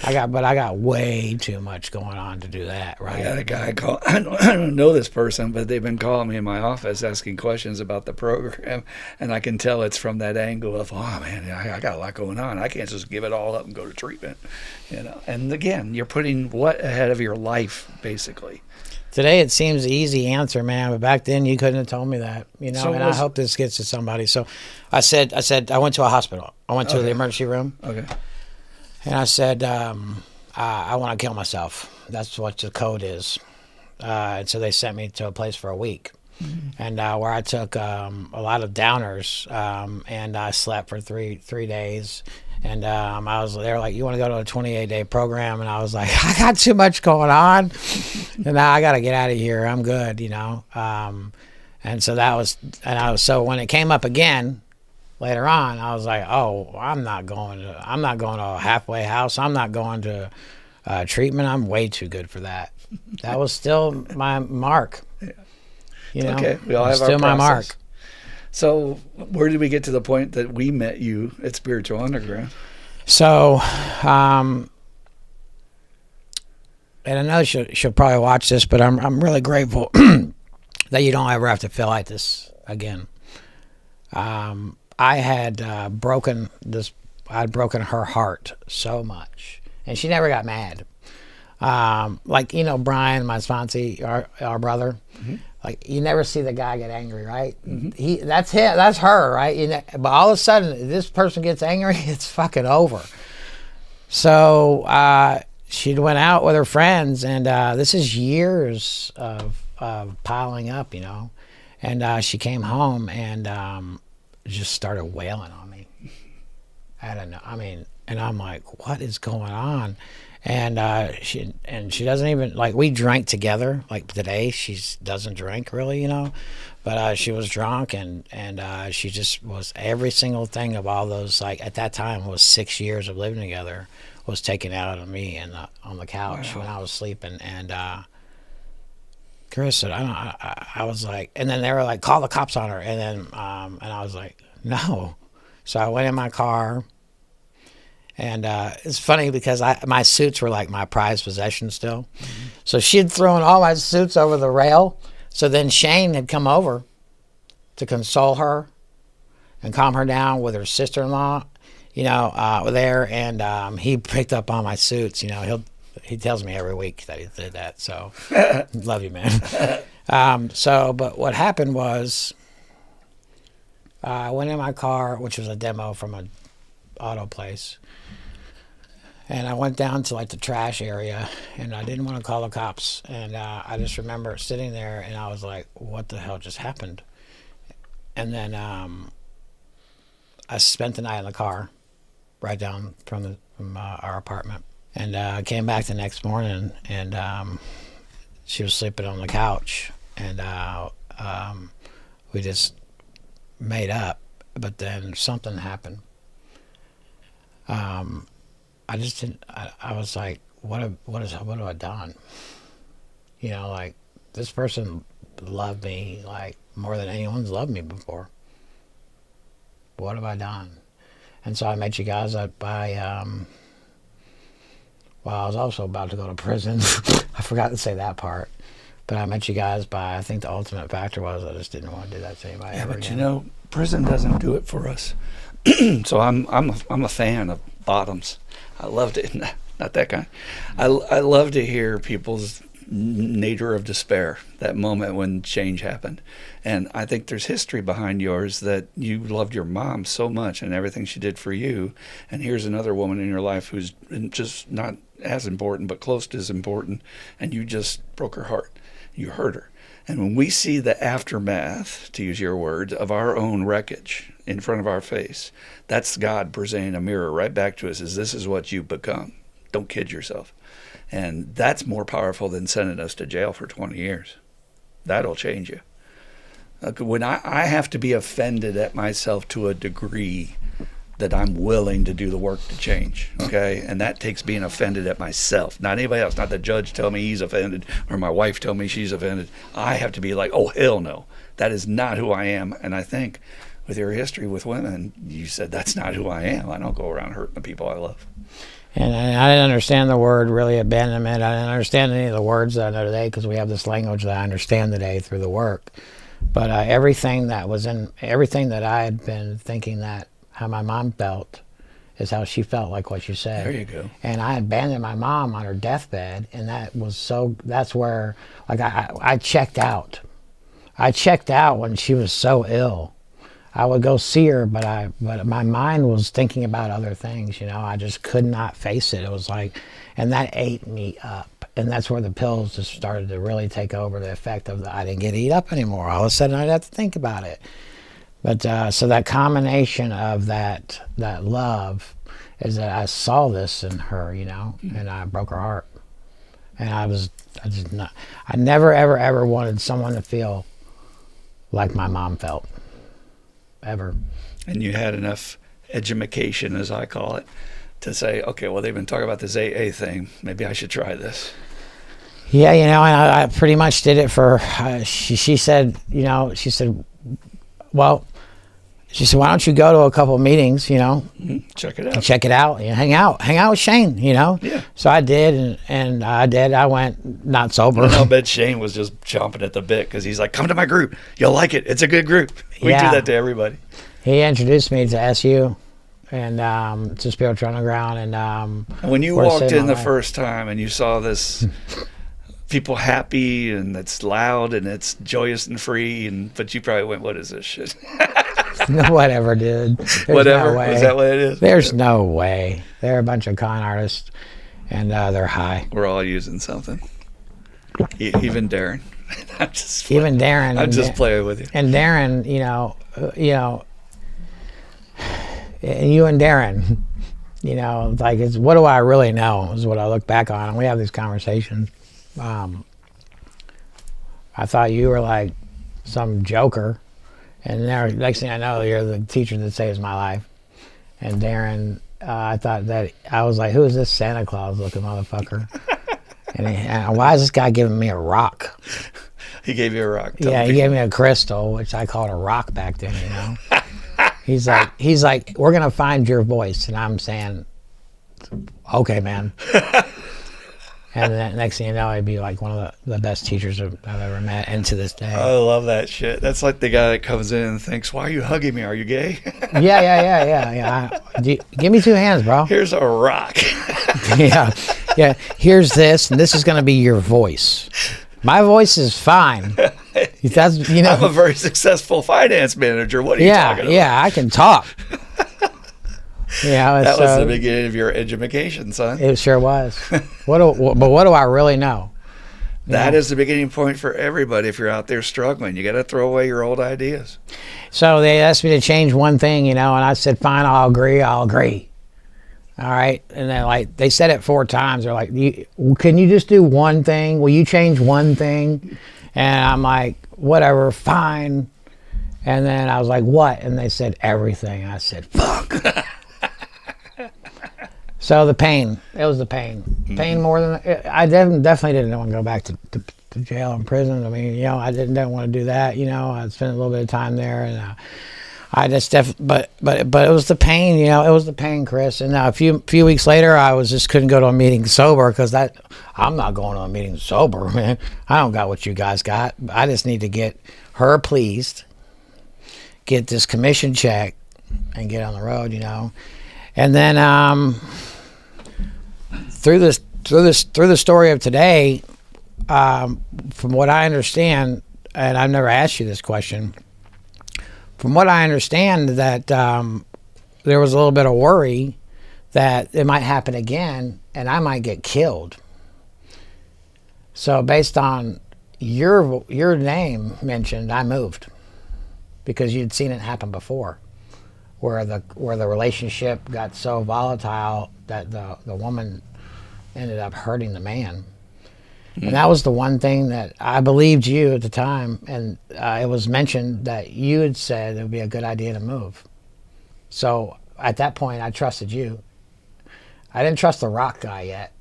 I got way too much going on to do that, right? I got a guy call. I don't know this person, but they've been calling me in my office asking questions about the program, and I can tell it's from that angle of, oh man, I got a lot going on. I can't just give it all up and go to treatment, And again, you're putting what ahead of your life, basically. Today it seems the easy answer, man, but back then you couldn't have told me that, So and I hope this gets to somebody. So I said I went to a hospital. I went to the emergency room. Okay. And I said, I want to kill myself. That's what the code is. And so they sent me to a place for a week. And where I took a lot of downers, and I slept for three days. And they were like, you want to go to a 28-day program? And I was like, I got too much going on. And now I got to get out of here. I'm good, And so so when it came up again, later on, I was like, "Oh, I'm not going to a halfway house. I'm not going to treatment. I'm way too good for that." That was still my mark. Yeah. Okay, we all have still our my process. mark. So, where did we get to the point that we met you at Spiritual Underground? So, and I know she'll probably watch this, but I'm really grateful that you don't ever have to feel like this again. I had broken her heart so much, and she never got mad. Brian, my sponsee, our brother, like you never see the guy get angry, right? That's him, that's her, right? But all of a sudden, this person gets angry, it's fucking over. So she went out with her friends, and this is years of piling up, and she came home and just started wailing on me. I don't know. And I'm like, what is going on? And she doesn't even, like, we drank together. Like today, she doesn't drink really, but she was drunk, and she just was, every single thing of all those, like at that time was 6 years of living together, was taken out of me and on the couch when I was sleeping. And Chris said, I was like, and then they were like, call the cops on her. And then, and I was like, no. So I went in my car, and it's funny because my suits were like my prized possession still. So she'd thrown all my suits over the rail. So then Shane had come over to console her and calm her down with her sister-in-law, there. And he picked up on my suits. He tells me every week that he did that. So love you, man. But what happened was I went in my car, which was a demo from an auto place. And I went down to like the trash area, and I didn't want to call the cops. And I just remember sitting there, and I was like, what the hell just happened? And then I spent the night in the car right down from our apartment. And I came back the next morning, and she was sleeping on the couch. And we just made up. But then something happened. I just didn't. I was like, what have I done? Like this person loved me like more than anyone's loved me before. What have I done? And so I met you guys up by. I was also about to go to prison. I forgot to say that part. But I met you guys by. I think the ultimate factor was I just didn't want to do that to anybody ever again. But prison doesn't do it for us. So I'm a fan of bottoms. I loved it. Not that kind. I love to hear people's nadir of despair, that moment when change happened. And I think there's history behind yours that you loved your mom so much and everything she did for you. And here's another woman in your life who's just not as important, but close to as important. And you just broke her heart. You hurt her. And when we see the aftermath, to use your word, of our own wreckage in front of our face, that's God presenting a mirror right back to us as this is what you've become. Don't kid yourself. And that's more powerful than sending us to jail for 20 years. That'll change you. When I have to be offended at myself to a degree that I'm willing to do the work to change, okay? And that takes being offended at myself, not anybody else. Not the judge tell me he's offended or my wife tell me she's offended. I have to be like, oh, hell no. That is not who I am. And I think with your history with women, you said that's not who I am. I don't go around hurting the people I love. And I didn't understand the word really abandonment. I didn't understand any of the words that I know today because we have this language that I understand today through the work. But everything that I had been thinking that how my mom felt is how she felt, like what you said. There you go. And I abandoned my mom on her deathbed, and that's where, like, I checked out. I checked out when she was so ill. I would go see her, but my mind was thinking about other things, I just could not face it. It was like, and that ate me up. And that's where the pills just started to really take over the effect of I didn't get to eat up anymore. All of a sudden I'd have to think about it. But so that combination of that love is that I saw this in her, and I broke her heart. And I never, ever, ever wanted someone to feel like my mom felt. Ever. And you had enough edumacation, as I call it, to say, okay, well, they've been talking about this AA thing. Maybe I should try this. Yeah, and I pretty much did it for, she said, well, she said, why don't you go to a couple of meetings, Check it out. Check it out. Hang out with Shane, Yeah. So I did, and I did. I went not sober. I'll bet Shane was just chomping at the bit because he's like, come to my group. You'll like it. It's a good group. We do that to everybody. He introduced me to SU and to Spiritual Underground. And when you walked in the first time and you saw this people happy and it's loud and it's joyous and free, but you probably went, what is this shit? No, whatever, dude. Whatever? No way. Is that what it is? There's no way. They're a bunch of con artists, and they're high. We're all using something. Even Darren. I'm just playing with you. And Darren, and you and Darren, like, it's what do I really know is what I look back on, and we have these conversations. I thought you were like some joker. And next thing I know, you're the teacher that saves my life. And Darren, I thought that, I was like, who is this Santa Claus looking motherfucker? and why is this guy giving me a rock? He gave you a rock. He gave me a crystal, which I called a rock back then, He's like, we're going to find your voice. And I'm saying, okay, man. And then next thing you know, I'd be like one of the best teachers I've ever met, and to this day. I love that shit. That's like the guy that comes in and thinks, why are you hugging me? Are you gay? Yeah. Give me 2 hands, bro. Here's a rock. Yeah. Here's this, and this is going to be your voice. My voice is fine. That's, I'm a very successul finance manager. What are you talking about? Yeah, I can talk. Yeah, that was the beginning of your education, son. It sure was. But what do I really know? That is the beginning point for everybody. If you're out there struggling, you got to throw away your old ideas. So they asked me to change one thing, and I said, fine, I'll agree. All right. And then they said it 4 times. They're like, can you just do one thing? Will you change one thing? And I'm like, whatever, fine. And then I was like, what? And they said, everything. I said, fuck. So the pain, it was the pain. Pain more than, I definitely didn't want to go back to jail and prison. I mean, I didn't want to do that. I spent a little bit of time there, and I just but it was the pain. It was the pain, Chris. And a few weeks later, I just couldn't go to a meeting sober because I'm not going to a meeting sober, man. I don't got what you guys got. I just need to get her pleased, get this commission check, and get on the road. And then through the story of today, from what I understand, and I've never asked you this question, from what I understand, that there was a little bit of worry that it might happen again and I might get killed. So based on your name mentioned, I moved because you'd seen it happen before, where the relationship got so volatile that the woman ended up hurting the man. Mm-hmm. And that was the one thing that I believed you at the time, and it was mentioned that you had said it would be a good idea to move. So at that point, I trusted you. I didn't trust the rock guy yet.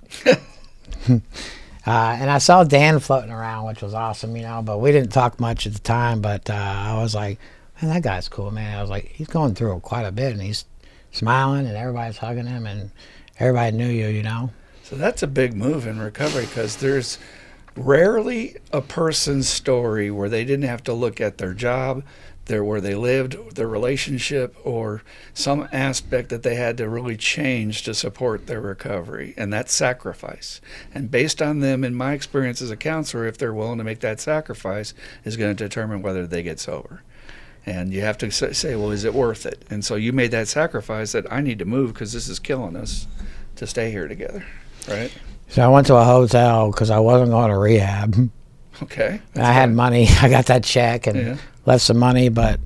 And I saw Dan floating around, which was awesome, but we didn't talk much at the time. But I was like, man, that guy's cool, man. I was like, he's going through quite a bit, and he's smiling, and everybody's hugging him, and everybody knew you. So that's a big move in recovery, because there's rarely a person's story where they didn't have to look at their job, where they lived, their relationship, or some aspect that they had to really change to support their recovery. And that's sacrifice. And based on them, in my experience as a counselor, if they're willing to make that sacrifice, is going to determine whether they get sober. And you have to say, well, is it worth it? And so you made that sacrifice that I need to move because this is killing us to stay here together, right? So I went to a hotel because I wasn't going to rehab. Okay. And I had money. I got that check and left some money. But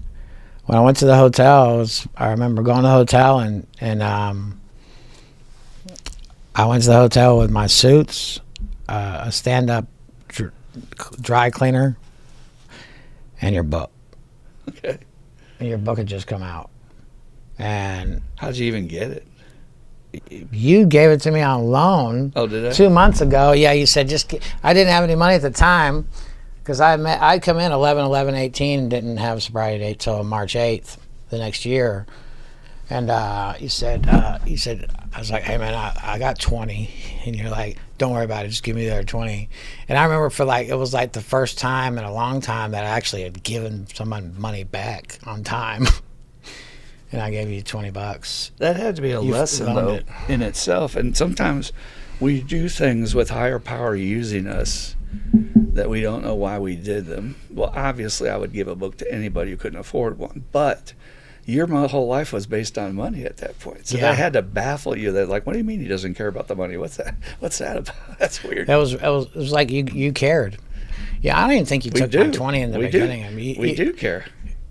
when I went to the hotel, I remember going to the hotel and I went to the hotel with my suits, a stand-up dry cleaner, and your book. Okay. And your book had just come out. And how'd you even get it? You gave it to me on loan. Oh, did I? 2 months ago. Yeah, you said I didn't have any money at the time because I'd come in 11/11/18 and didn't have a sobriety date till March 8th the next year. And you said I was like, hey man, I got 20, and you're like, don't worry about it, just give me the other 20. And I remember it was like the first time in a long time that I actually had given someone money back on time. And I gave you $20. That had to be a lesson, though, in itself. And sometimes we do things with higher power using us that we don't know why we did them. Well, obviously, I would give a book to anybody who couldn't afford one. But your whole life was based on money at that point. So that had to baffle you. That, like, what do you mean he doesn't care about the money? What's that? What's that about? That's weird. It was like you cared. Yeah, I don't even think you took my 20 in the beginning. I mean, we do care.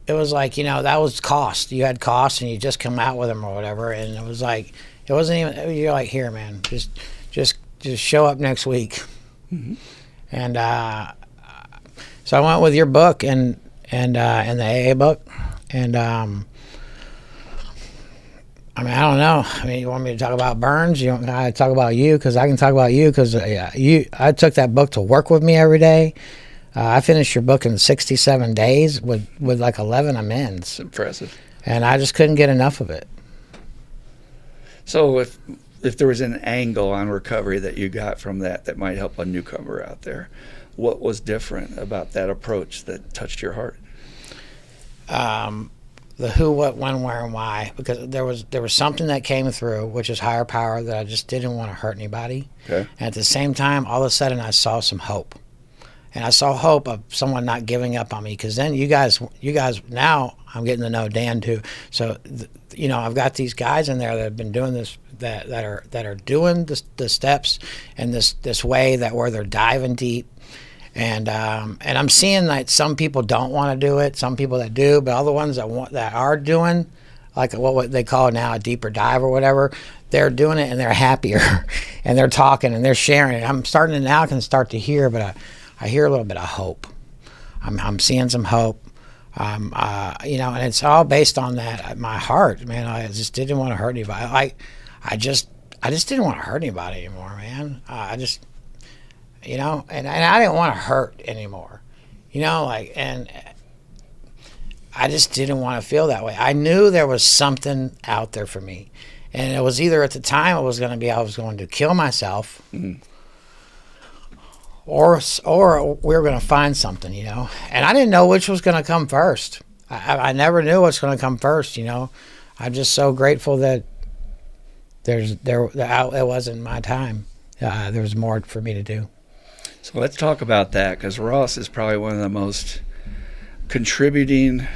It was like, that was cost. You had costs and you just come out with them or whatever. And it was like, it wasn't even, you're like, here, man, just show up next week. Mm-hmm. And so I went with your book and the AA book. And I mean, I don't know. I mean, you want me to talk about Burns? You want me to talk about you? Because I can talk about you because I took that book to work with me every day. I finished your book in 67 days with like 11 amends. It's impressive. And I just couldn't get enough of it. So if there was an angle on recovery that you got from that might help a newcomer out there, what was different about that approach that touched your heart? The who, what, when, where, and why. Because there was something that came through, which is higher power, that I just didn't want to hurt anybody. Okay. And at the same time, all of a sudden, I saw some hope. And I saw hope of someone not giving up on me, because then you guys now I'm getting to know Dan too. So I've got these guys in there that have been doing this, that are doing the steps and this way that where they're diving deep, and I'm seeing that some people don't want to do it, some people that do, but all the ones that are doing, like what they call now a deeper dive or whatever, they're doing it and they're happier, and they're talking and they're sharing it. I'm starting to now can start to hear, but I hear a little bit of hope. I'm seeing some hope, and it's all based on that. My heart, man, I just didn't want to hurt anybody. I just didn't want to hurt anybody anymore, man. And I didn't want to hurt anymore, and I just didn't want to feel that way. I knew there was something out there for me, and it was either at the time I was going to kill myself. Mm-hmm. Or we were going to find something, and I didn't know which was going to come first. I never knew what's going to come first, I'm just so grateful that it wasn't my time. There was more for me to do. So let's talk about that, because Ross is probably one of the most contributing,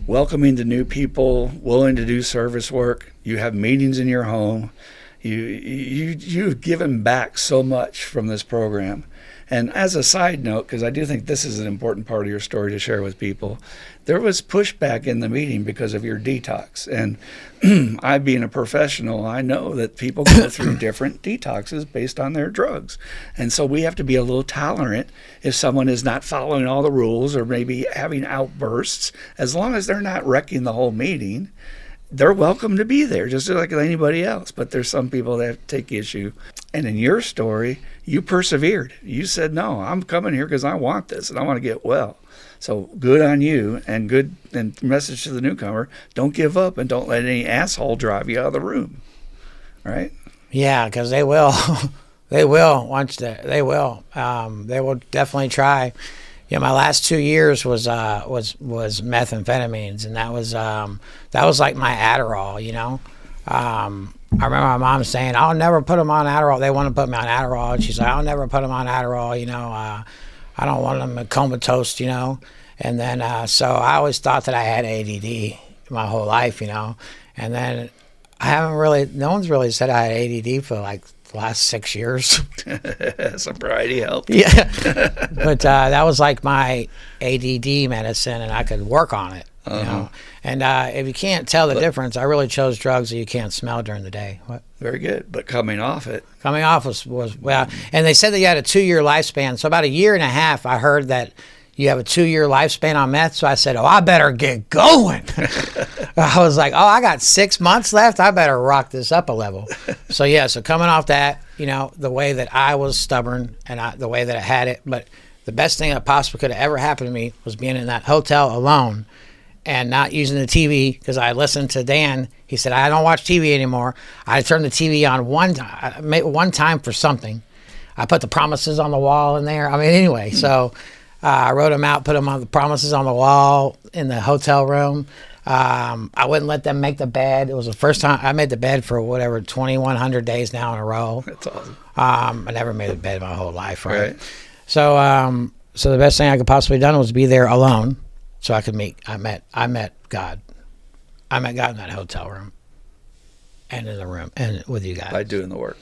welcoming to new people, willing to do service work. You have meetings in your home. You've given back so much from this program. And as a side note, because I do think this is an important part of your story to share with people, there was pushback in the meeting because of your detox. And I, being a professional, I know that people go through different detoxes based on their drugs. And so we have to be a little tolerant if someone is not following all the rules or maybe having outbursts, as long as they're not wrecking the whole meeting. they're welcome to be there just like anybody else. But there's some people that take issue. And in your story, you persevered. You said, no, I'm coming here because I want this and I want to get well. So good on you, and good and message to the newcomer: don't give up and don't let any asshole drive you out of the room. Right? Yeah, because they will. They will they will. They will definitely try. My last 2 years was methamphetamines, and that was like my Adderall. I remember my mom saying, "I'll never put them on Adderall." They want to put me on Adderall, and she's like, "I'll never put them on Adderall." I don't want them comatose. And then so I always thought that I had ADD my whole life. And then I haven't really. No one's really said I had ADD for like the last 6 years. Sobriety helped. Yeah, but that was like my ADD medicine, and I could work on it. And if you can't tell the difference, I really chose drugs that you can't smell during the day. What? Very good. But coming off was well, and they said that you had a 2-year lifespan. So about 1.5 years, I heard that you have a 2-year lifespan on meth. So I said, oh, I better get going. I was like, oh, I got 6 months left. I better rock this up a level. So coming off that, the way that I was stubborn and the way that I had it, but the best thing that possibly could have ever happened to me was being in that hotel alone and not using the TV, because I listened to Dan. He said, I don't watch TV anymore. I turned the TV on one time for something. I put the promises on the wall in there. Anyway, so I wrote them out, put them on the promises on the wall in the hotel room. I wouldn't let them make the bed. It was the first time I made the bed for 2,100 days now in a row. That's awesome. I never made a bed my whole life, right? So the best thing I could possibly have done was be there alone. So I could I met God. I met God in that hotel room and in the room and with you guys. By doing the work.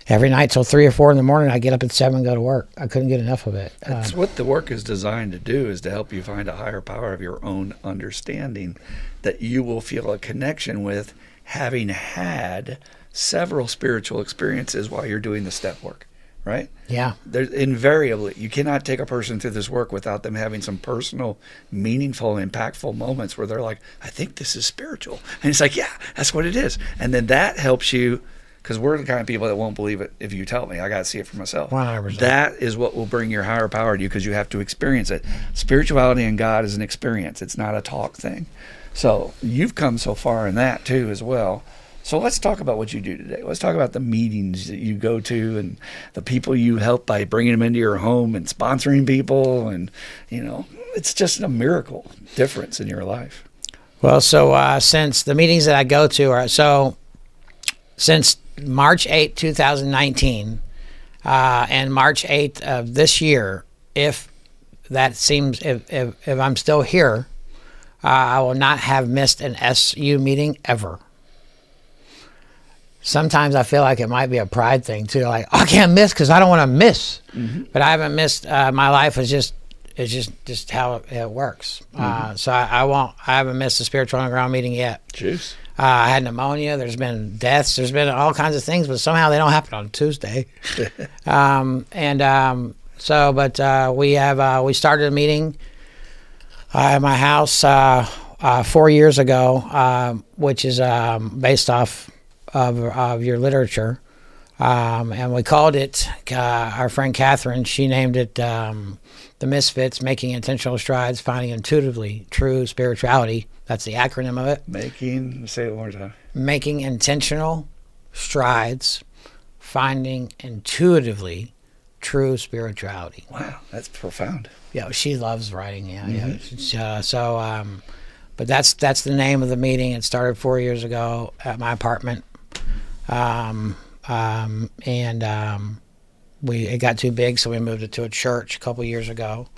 Every night till 3 or 4 in the morning, I get up at 7 and go to work. I couldn't get enough of it. That's what the work is designed to do, is to help you find a higher power of your own understanding that you will feel a connection with, having had several spiritual experiences while you're doing the step work. Right? Yeah. There's invariably, you cannot take a person through this work without them having some personal, meaningful, impactful moments where they're like, I think this is spiritual. And it's like, yeah, that's what it is. And then that helps you, because we're the kind of people that won't believe it if you tell me. I got to see it for myself. 100%. That is what will bring your higher power to you, because you have to experience it. Spirituality and God is an experience. It's not a talk thing. So you've come so far in that too as well. So let's talk about what you do today. Let's talk about the meetings that you go to and the people you help by bringing them into your home and sponsoring people. And, it's just a miracle difference in your life. Well, so since the meetings that I go to since March 8, 2019, and March 8th of this year, if I'm still here, I will not have missed an SU meeting ever. Sometimes I feel like it might be a pride thing too. Like, I can't miss because I don't want to miss. Mm-hmm. But I haven't missed. My life is just how it works. Mm-hmm. So I haven't missed a spiritual underground meeting yet. Jeez. I had pneumonia. There's been deaths. There's been all kinds of things, but somehow they don't happen on Tuesday. We started a meeting at my house 4 years ago, which is based off of your literature, and we called it, our friend Catherine, she named it The Misfits, Making Intentional Strides, Finding Intuitively True Spirituality. That's the acronym of it. Say it one more time. Making Intentional Strides, Finding Intuitively True Spirituality. Wow, that's profound. Yeah, she loves writing. But that's the name of the meeting. It started 4 years ago at my apartment. It got too big, so we moved it to a church a couple years ago.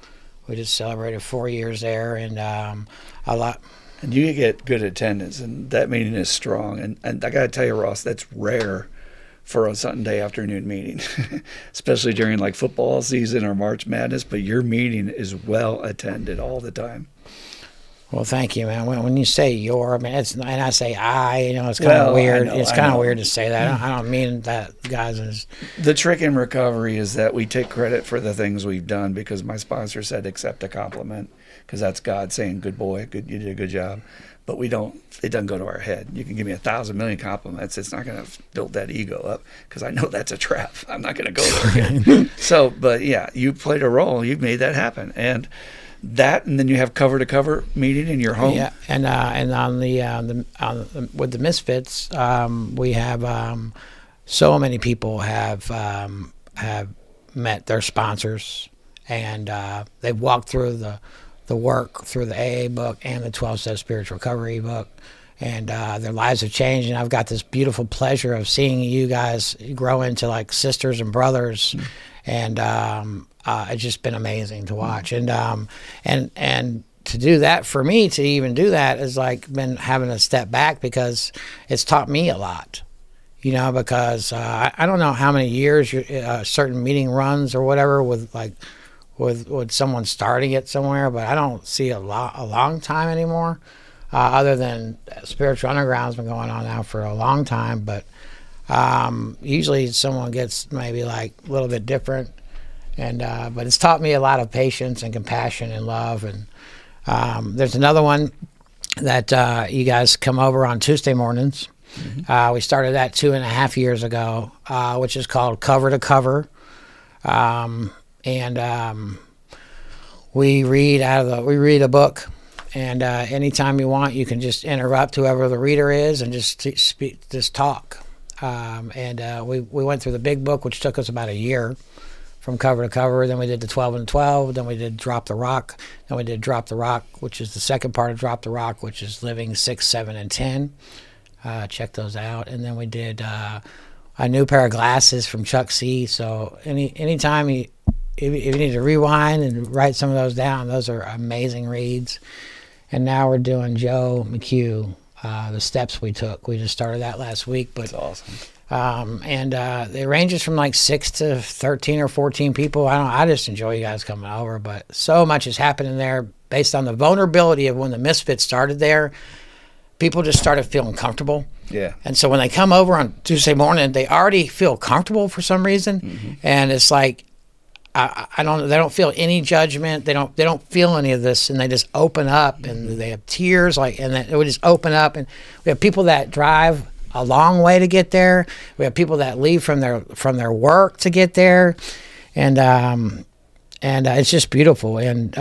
We just celebrated 4 years there, and a lot. And you get good attendance, and that meeting is strong. And I got to tell you, Ross, that's rare for a Sunday afternoon meeting, especially during like football season or March Madness. But your meeting is well attended all the time. Well, thank you, man. When you say your, and I say I, it's kind of weird. It's kind of weird to say that. I don't mean that, guys. The trick in recovery is that we take credit for the things we've done, because my sponsor said accept a compliment, because that's God saying, good boy, you did a good job. but we don't. It doesn't go to our head. You can give me 1,000 million compliments. It's not going to build that ego up because I know that's a trap. I'm not going to go there again. So, but yeah, you played a role. You made that happen, and then you have cover to cover meeting in your home. Yeah, and on the with the Misfits, we have so many people have met their sponsors, and they've walked through the work through the AA book and the 12-step spiritual recovery book, and their lives have changed. And I've got this beautiful pleasure of seeing you guys grow into like sisters and brothers, and it's just been amazing to watch. And to do that, for me to even do that is like been having to step back because it's taught me a lot. Because I don't know how many years a certain meeting runs or whatever with someone starting it somewhere, but I don't see a long time anymore, other than Spiritual Underground's been going on now for a long time. But usually someone gets maybe like a little bit different, and but it's taught me a lot of patience and compassion and love. And there's another one that you guys come over on Tuesday mornings. We started that 2.5 years ago, which is called Cover to Cover, and we read a book, and anytime you want, you can just interrupt whoever the reader is and just talk. We went through the big book, which took us about a year, from cover to cover. Then we did the 12 and 12. Then we did Drop the Rock. Then we did Drop the Rock, which is the second part of Drop the Rock, which is Living 6, 7, and 10. Check those out. And then we did a new pair of glasses from Chuck C. So anytime if you need to rewind and write some of those down, those are amazing reads. And now we're doing Joe McHugh, The Steps We Took. We just started that last week. But That's awesome. It ranges from like 6 to 13 or 14 people. I just enjoy you guys coming over. But so much is happening there based on the vulnerability of when the Misfits started there. People just started feeling comfortable. Yeah. And so when they come over on Tuesday morning, they already feel comfortable for some reason. Mm-hmm. And it's like, they don't feel any judgment. They don't feel any of this, and they just open up, and they have tears, and then it would just open up. And we have people that drive a long way to get there. We have people that leave from their work to get there, and it's just beautiful. And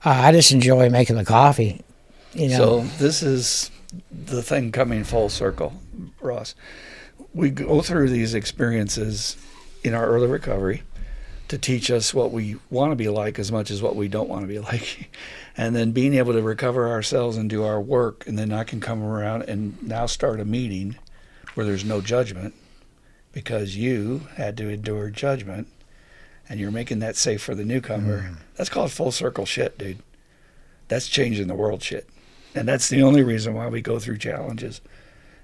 I just enjoy making the coffee. So this is the thing coming full circle, Ross. We go through these experiences in our early recovery to teach us what we want to be like as much as what we don't want to be like. And then being able to recover ourselves and do our work, and then I can come around and now start a meeting where there's no judgment because you had to endure judgment, and you're making that safe for the newcomer. That's called full circle shit, dude. That's changing the world shit. And that's the only reason why we go through challenges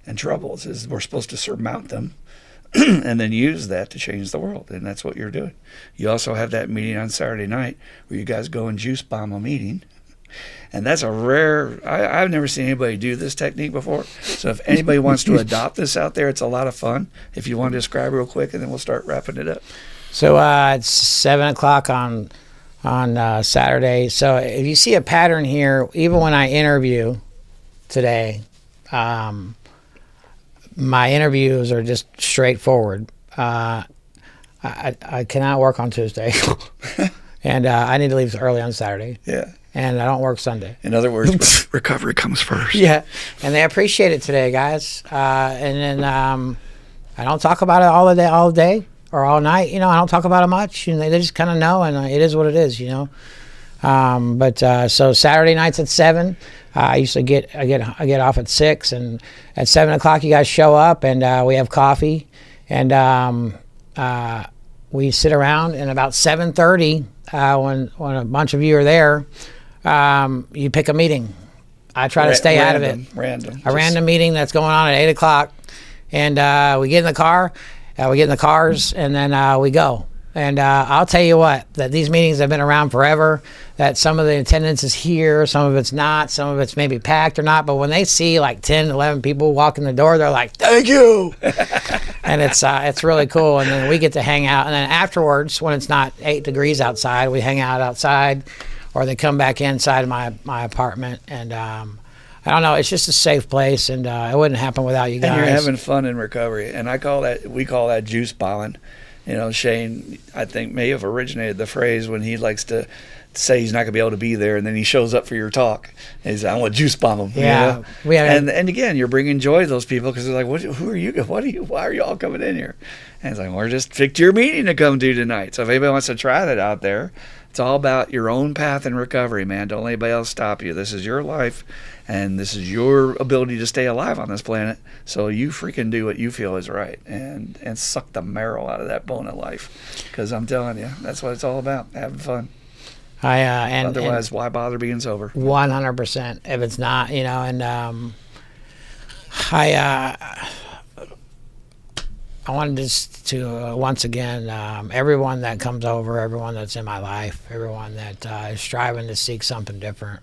and troubles, is we're supposed to surmount them and then use that to change the world. And that's what you're doing. You also have that meeting on Saturday night where you guys go and juice bomb a meeting. And that's a rare, I've never seen anybody do this technique before. So if anybody wants to adopt this out there, it's a lot of fun. If you want to describe real quick, and then we'll start wrapping it up. So it's 7 o'clock on Saturday. So if you see a pattern here, even when I interview today, my interviews are just straightforward. I cannot work on Tuesday, and I need to leave early on Saturday. Yeah. And I don't work Sunday. In other words, recovery comes first. Yeah, and they appreciate it today, guys. And then I don't talk about it all day or all night. I don't talk about it much. They just kind of know, and it is what it is. So Saturday nights at 7. I usually get off at 6, and at 7 o'clock you guys show up, and we have coffee, and we sit around. And about 7:30, when a bunch of you are there, you pick a meeting. I try to stay out of it. Random meeting that's going on at 8 o'clock, and we get in the car. We get in the cars, and then we go. And I'll tell you what, that these meetings have been around forever, that some of the attendance is here, some of it's not, some of it's maybe packed or not, but when they see like 10, 11 people walk in the door, they're like, thank you! And it's really cool. And then we get to hang out. And then afterwards, when it's not 8 degrees outside, we hang out outside. or they come back inside my apartment, and I don't know. It's just a safe place, and it wouldn't happen without you guys. And you're having fun in recovery, and we call that juice bombing. You know, Shane, I think, may have originated the phrase when he likes to say he's not going to be able to be there, and then he shows up for your talk. And he's like, I want to juice bomb him. Yeah. You know? And again, you're bringing joy to those people because they're like, who are you? Why are you all coming in here? And it's like, we're just picked your meeting to come to tonight. So if anybody wants to try that out there, it's all about your own path in recovery, man. Don't let anybody else stop you. This is your life, and this is your ability to stay alive on this planet. So you freaking do what you feel is right, and suck the marrow out of that bone of life. Because I'm telling you, that's what it's all about, having fun. Otherwise, why bother being sober? 100%. If it's not, you know, and I wanted to once again, everyone that comes over, everyone that's in my life, everyone that is striving to seek something different,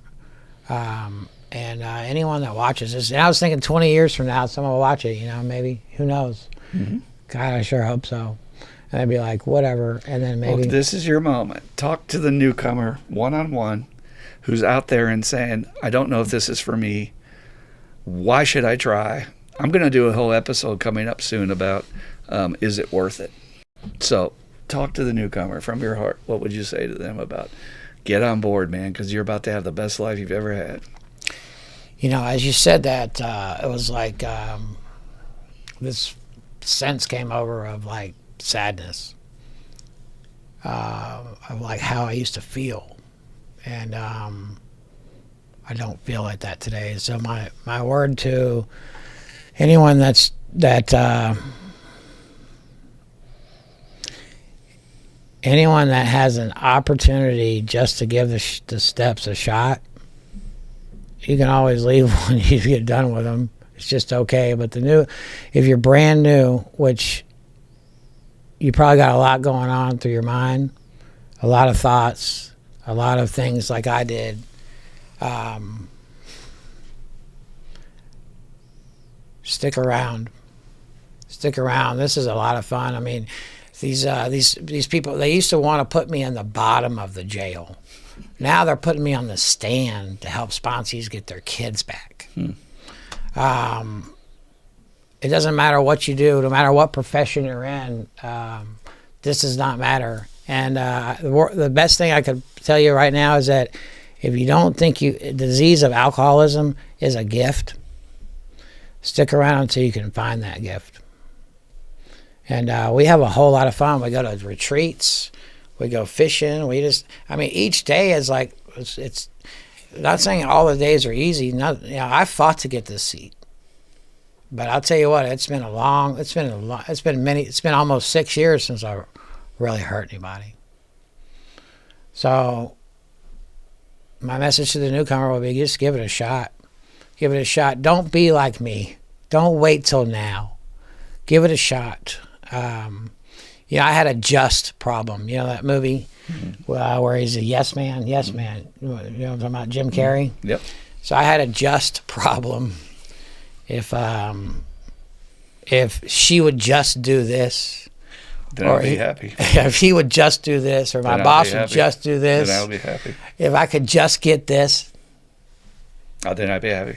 and anyone that watches this. And I was thinking 20 years from now, someone will watch it, you know, maybe, who knows? Mm-hmm. God, I sure hope so. And I'd be like, whatever, and then maybe... Well, this is your moment. Talk to the newcomer one-on-one who's out there and saying, I don't know if this is for me. Why should I try? I'm going to do a whole episode coming up soon about is it worth it? So talk to the newcomer from your heart. What would you say to them about get on board, man, because you're about to have the best life you've ever had? You know, as you said that, it was like this sense came over of like sadness, of like how I used to feel. And I don't feel like that today. So my word to anyone anyone that has an opportunity just to give the steps a shot, you can always leave when you get done with them. It's just okay. But if you're brand new, which you probably got a lot going on through your mind, a lot of thoughts, a lot of things like I did. Stick around. This is a lot of fun. I mean, these people, they used to want to put me in the bottom of the jail. Now they're putting me on the stand to help sponsees get their kids back. It doesn't matter what you do, no matter what profession you're in. This does not matter. And the best thing I could tell you right now is that if you don't think the disease of alcoholism is a gift, stick around until you can find that gift. And we have a whole lot of fun. We go to retreats, we go fishing. Each day is like, it's not saying all the days are easy. I fought to get this seat, but I'll tell you what, it's been almost 6 years since I really hurt anybody. So my message to the newcomer will be, just give it a shot. Give it a shot. Don't be like me. Don't wait till now. Give it a shot. I had a just problem. You know that movie where he's a yes man? Yes man. You know what I'm talking about? Jim Carrey? Yep. So I had a just problem. If she would just do this, then I'll be happy. If he would just do this, or my boss would just do this, then I'll be happy. If I could just get this, then I'd be happy.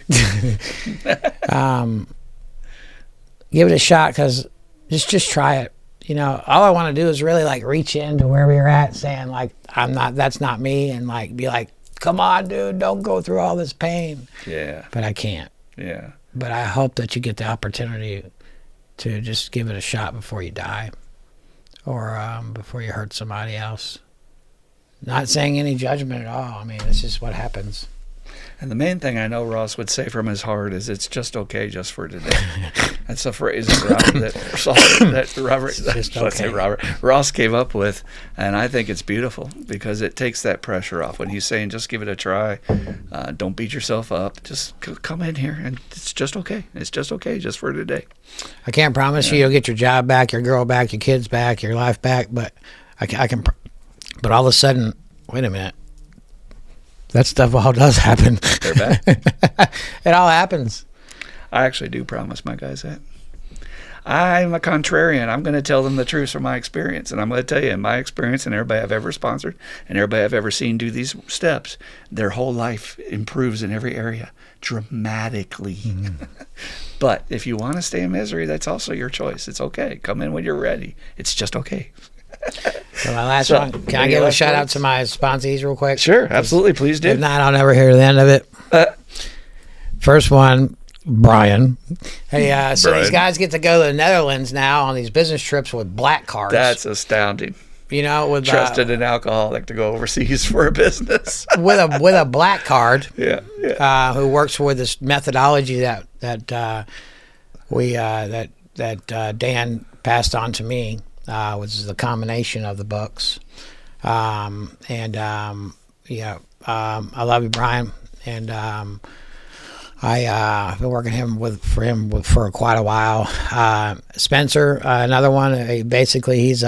Give it a shot, because just try it. You know, all I want to do is really like reach into where we were at, saying like, that's not me, and like be like, come on, dude, don't go through all this pain. Yeah. But I can't. Yeah. But I hope that you get the opportunity to just give it a shot before you die, or before you hurt somebody else. Not saying any judgment at all. I mean, it's just what happens. And the main thing I know Ross would say from his heart is, it's just okay just for today. That's a phrase that Ross came up with, and I think it's beautiful because it takes that pressure off. When he's saying, just give it a try, don't beat yourself up, just come in here, and it's just okay. It's just okay just for today. I can't promise you'll get your job back, your girl back, your kids back, your life back, but I can. But all of a sudden, wait a minute. That stuff all does happen. They're back. It all happens. I actually do promise my guys that. I'm a contrarian. I'm going to tell them the truth from my experience. And I'm going to tell you, in my experience, and everybody I've ever sponsored and everybody I've ever seen do these steps, their whole life improves in every area dramatically. But if you want to stay in misery, that's also your choice. It's okay. Come in when you're ready. It's just okay. So my last one. Can I give a shout out to my sponsees real quick? Sure, absolutely. Please do. If not, I'll never hear the end of it. First one, Brian. Hey, so Brian. these guys get to go to the Netherlands now on these business trips with black cards. That's astounding. You know, with Trusted an alcoholic to go overseas for a business. with a black card. Yeah. Who works with this methodology that Dan passed on to me, which is the combination of the books. I love you, Brian, and I've been working for him for quite a while. Spencer, another one. Basically, he's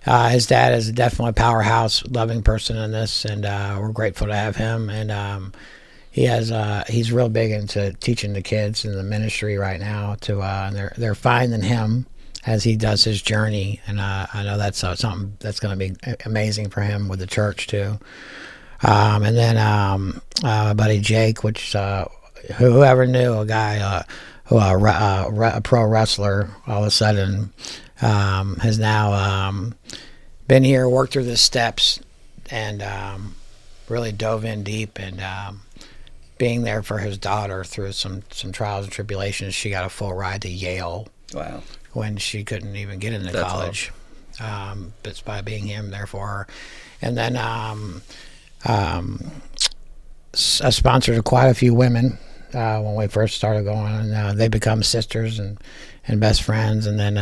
his dad is definitely a powerhouse, loving person in this, and we're grateful to have him. And he's real big into teaching the kids in the ministry right now. And they're finding him as he does his journey, and I know that's something that's going to be amazing for him with the church too. And then my buddy Jake, which whoever knew a guy a pro wrestler all of a sudden has now been here, worked through the steps, and really dove in deep, and being there for his daughter through some trials and tribulations. She got a full ride to Yale. Wow. When she couldn't even get into college. But it's by being him there for her. And then I sponsored quite a few women when we first started going, and they become sisters and best friends. And then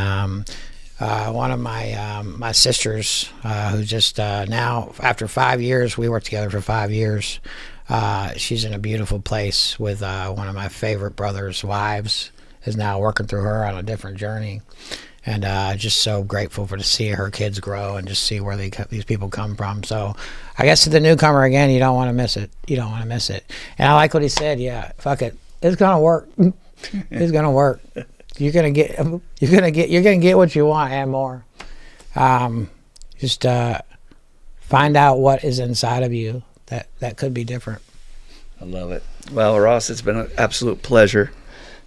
one of my sisters, who just now, after 5 years, we worked together for 5 years. She's in a beautiful place with one of my favorite brother's wives, is now working through her on a different journey. And just so grateful to see her kids grow and just see where these people come from. So I guess to the newcomer, again, you don't want to miss it. You don't want to miss it. And I like what he said. Yeah, fuck it. It's going to work. It's going to work. You're going to get what you want and more. Just find out what is inside of you that could be different. I love it. Well, Ross, it's been an absolute pleasure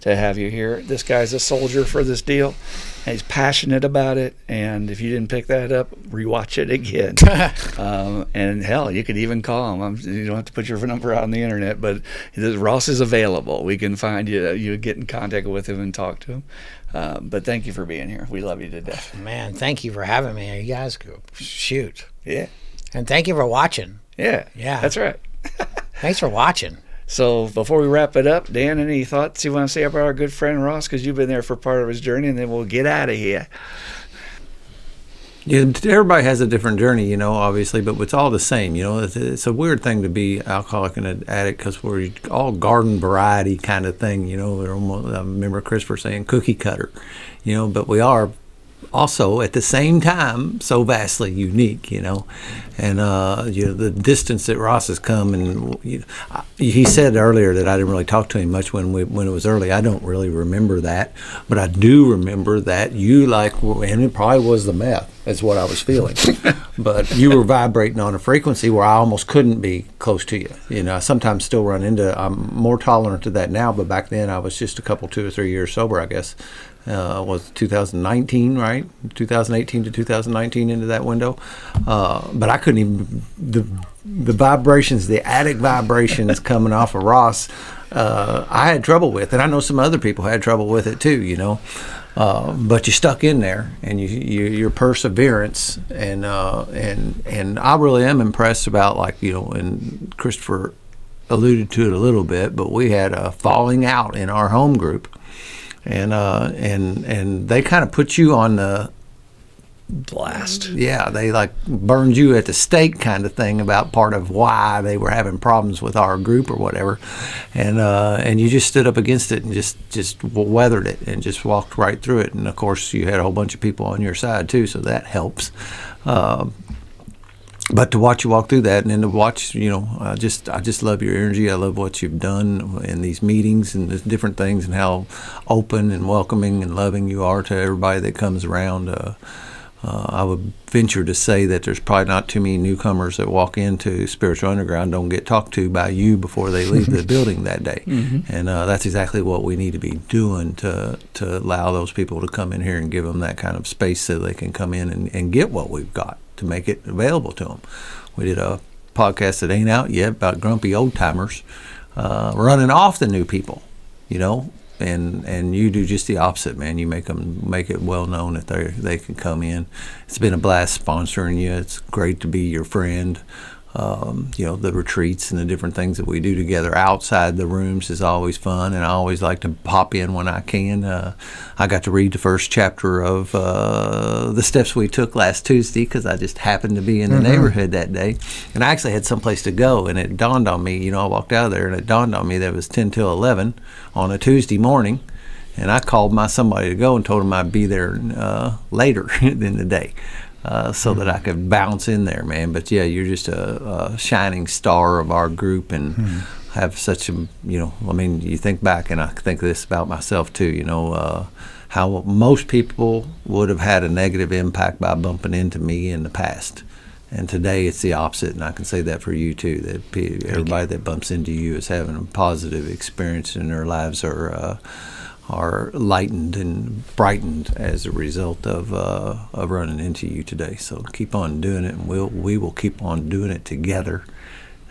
to have you here. This guy's a soldier for this deal, and he's passionate about it. And if you didn't pick that up, rewatch it again. And hell, you could even call him. You don't have to put your number out on the internet, but Ross is available. We can find you. You get in contact with him and talk to him. But thank you for being here. We love you to death. Man, thank you for having me. You guys shoot. Yeah. And thank you for watching. Yeah. That's right. Thanks for watching. So before we wrap it up, Dan, any thoughts you want to say about our good friend Ross? Because you've been there for part of his journey, and then we'll get out of here. Yeah, everybody has a different journey, obviously, but it's all the same. It's a weird thing to be alcoholic and an addict because we're all garden variety kind of thing. We're almost, I remember Christopher saying cookie cutter, but we are also at the same time so vastly unique, and the distance that Ross has come, and he said earlier that I didn't really talk to him much when it was early. I don't really remember that, but I do remember that and it probably was the meth. That's what I was feeling, but you were vibrating on a frequency where I almost couldn't be close to you. I sometimes still run into. I'm more tolerant to that now, but back then I was just 2 or 3 years sober, I guess. Was 2019, right? 2018 to 2019 into that window. But I couldn't even, the vibrations, the addict vibrations coming off of Ross, I had trouble with. And I know some other people had trouble with it too, but you stuck in there, and your perseverance, and I really am impressed about, and Christopher alluded to it a little bit, but we had a falling out in our home group. And they kind of put you on the blast. Yeah, they burned you at the stake kind of thing about part of why they were having problems with our group or whatever, and you just stood up against it and just weathered it and just walked right through it. And of course, you had a whole bunch of people on your side too, so that helps. but to watch you walk through that, and then to watch, I just love your energy. I love what you've done in these meetings and the different things, and how open and welcoming and loving you are to everybody that comes around. I would venture to say that there's probably not too many newcomers that walk into Spiritual Underground don't get talked to by you before they leave the building that day. And that's exactly what we need to be doing to allow those people to come in here and give them that kind of space so they can come in and get what we've got, to make it available to them. We did a podcast that ain't out yet about grumpy old timers running off the new people, and you do just the opposite, man. You make it well known that they can come in. It's been a blast sponsoring you. It's great to be your friend. The retreats and the different things that we do together outside the rooms is always fun, and I always like to pop in when I can. I got to read the first chapter of the steps we took last Tuesday because I just happened to be in the neighborhood that day, and I actually had someplace to go, and it dawned on me, I walked out of there and it dawned on me that it was 10 till 11 on a Tuesday morning, and I called somebody to go and told them I'd be there later in the day. So that I could bounce in there, man. But yeah, you're just a shining star of our group, and have such a, you think back, and I think this about myself too, how most people would have had a negative impact by bumping into me in the past. And today it's the opposite, and I can say that for you too, that everybody that bumps into you is having a positive experience, and their lives are lightened and brightened as a result of running into you today. So keep on doing it, and we will keep on doing it together,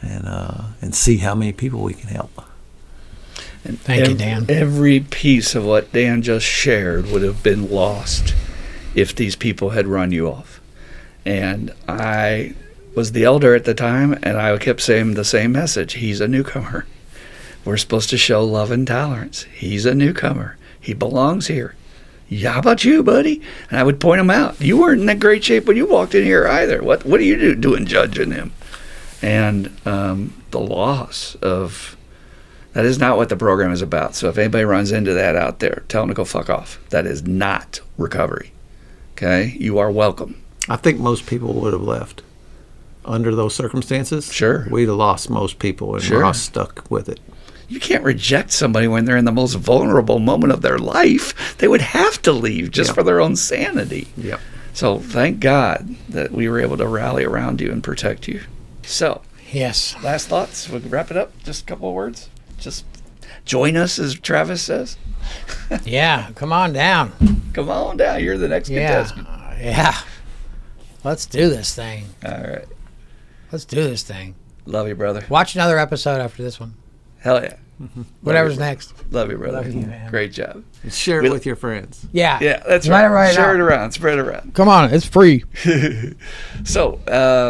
and see how many people we can help. And Thank you, Dan. Every piece of what Dan just shared would have been lost if these people had run you off. And I was the elder at the time, and I kept saying the same message. He's a newcomer. We're supposed to show love and tolerance. He's a newcomer. He belongs here. Yeah, how about you, buddy? And I would point him out. You weren't in that great shape when you walked in here either. What are you doing judging him? And the loss of that is not what the program is about. So if anybody runs into that out there, tell them to go fuck off. That is not recovery. Okay? You are welcome. I think most people would have left under those circumstances. Sure. We'd have lost most people, and Sure. Ross stuck with it. You can't reject somebody when they're in the most vulnerable moment of their life. They would have to leave just for their own sanity. Yep. So thank God that we were able to rally around you and protect you. So, Yes. last thoughts? We'll wrap it up. Just a couple of words. Just join us, as Travis says. Yeah. Come on down. Come on down. You're the next contestant. Yeah. Let's do this thing. All right. Let's do this thing. Love you, brother. Watch another episode after this one. Hell yeah. Whatever's next. Love you, brother. Love you, man. Great job. And share it with your friends. Yeah. Yeah, that's Write right. it right Share out. it around. Spread it around. Come on. It's free. So,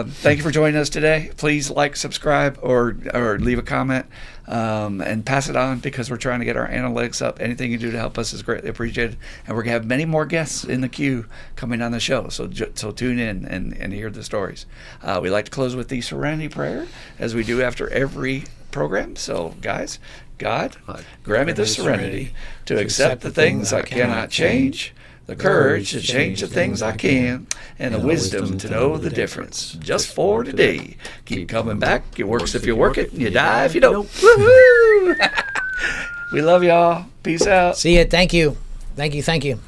thank you for joining us today. Please like, subscribe, or leave a comment, and pass it on, because we're trying to get our analytics up. Anything you do to help us is greatly appreciated. And we're going to have many more guests in the queue coming on the show. So tune in and hear the stories. We like to close with the Serenity Prayer, as we do after every program. So, guys, God, grant me the serenity to accept the things I cannot change, the courage to change the things I can, and the wisdom to know the difference. Just for today. Keep coming back. It works if you work it, and you die if you don't. Woohoo! We love y'all. Peace out. See you. Thank you. Thank you. Thank you.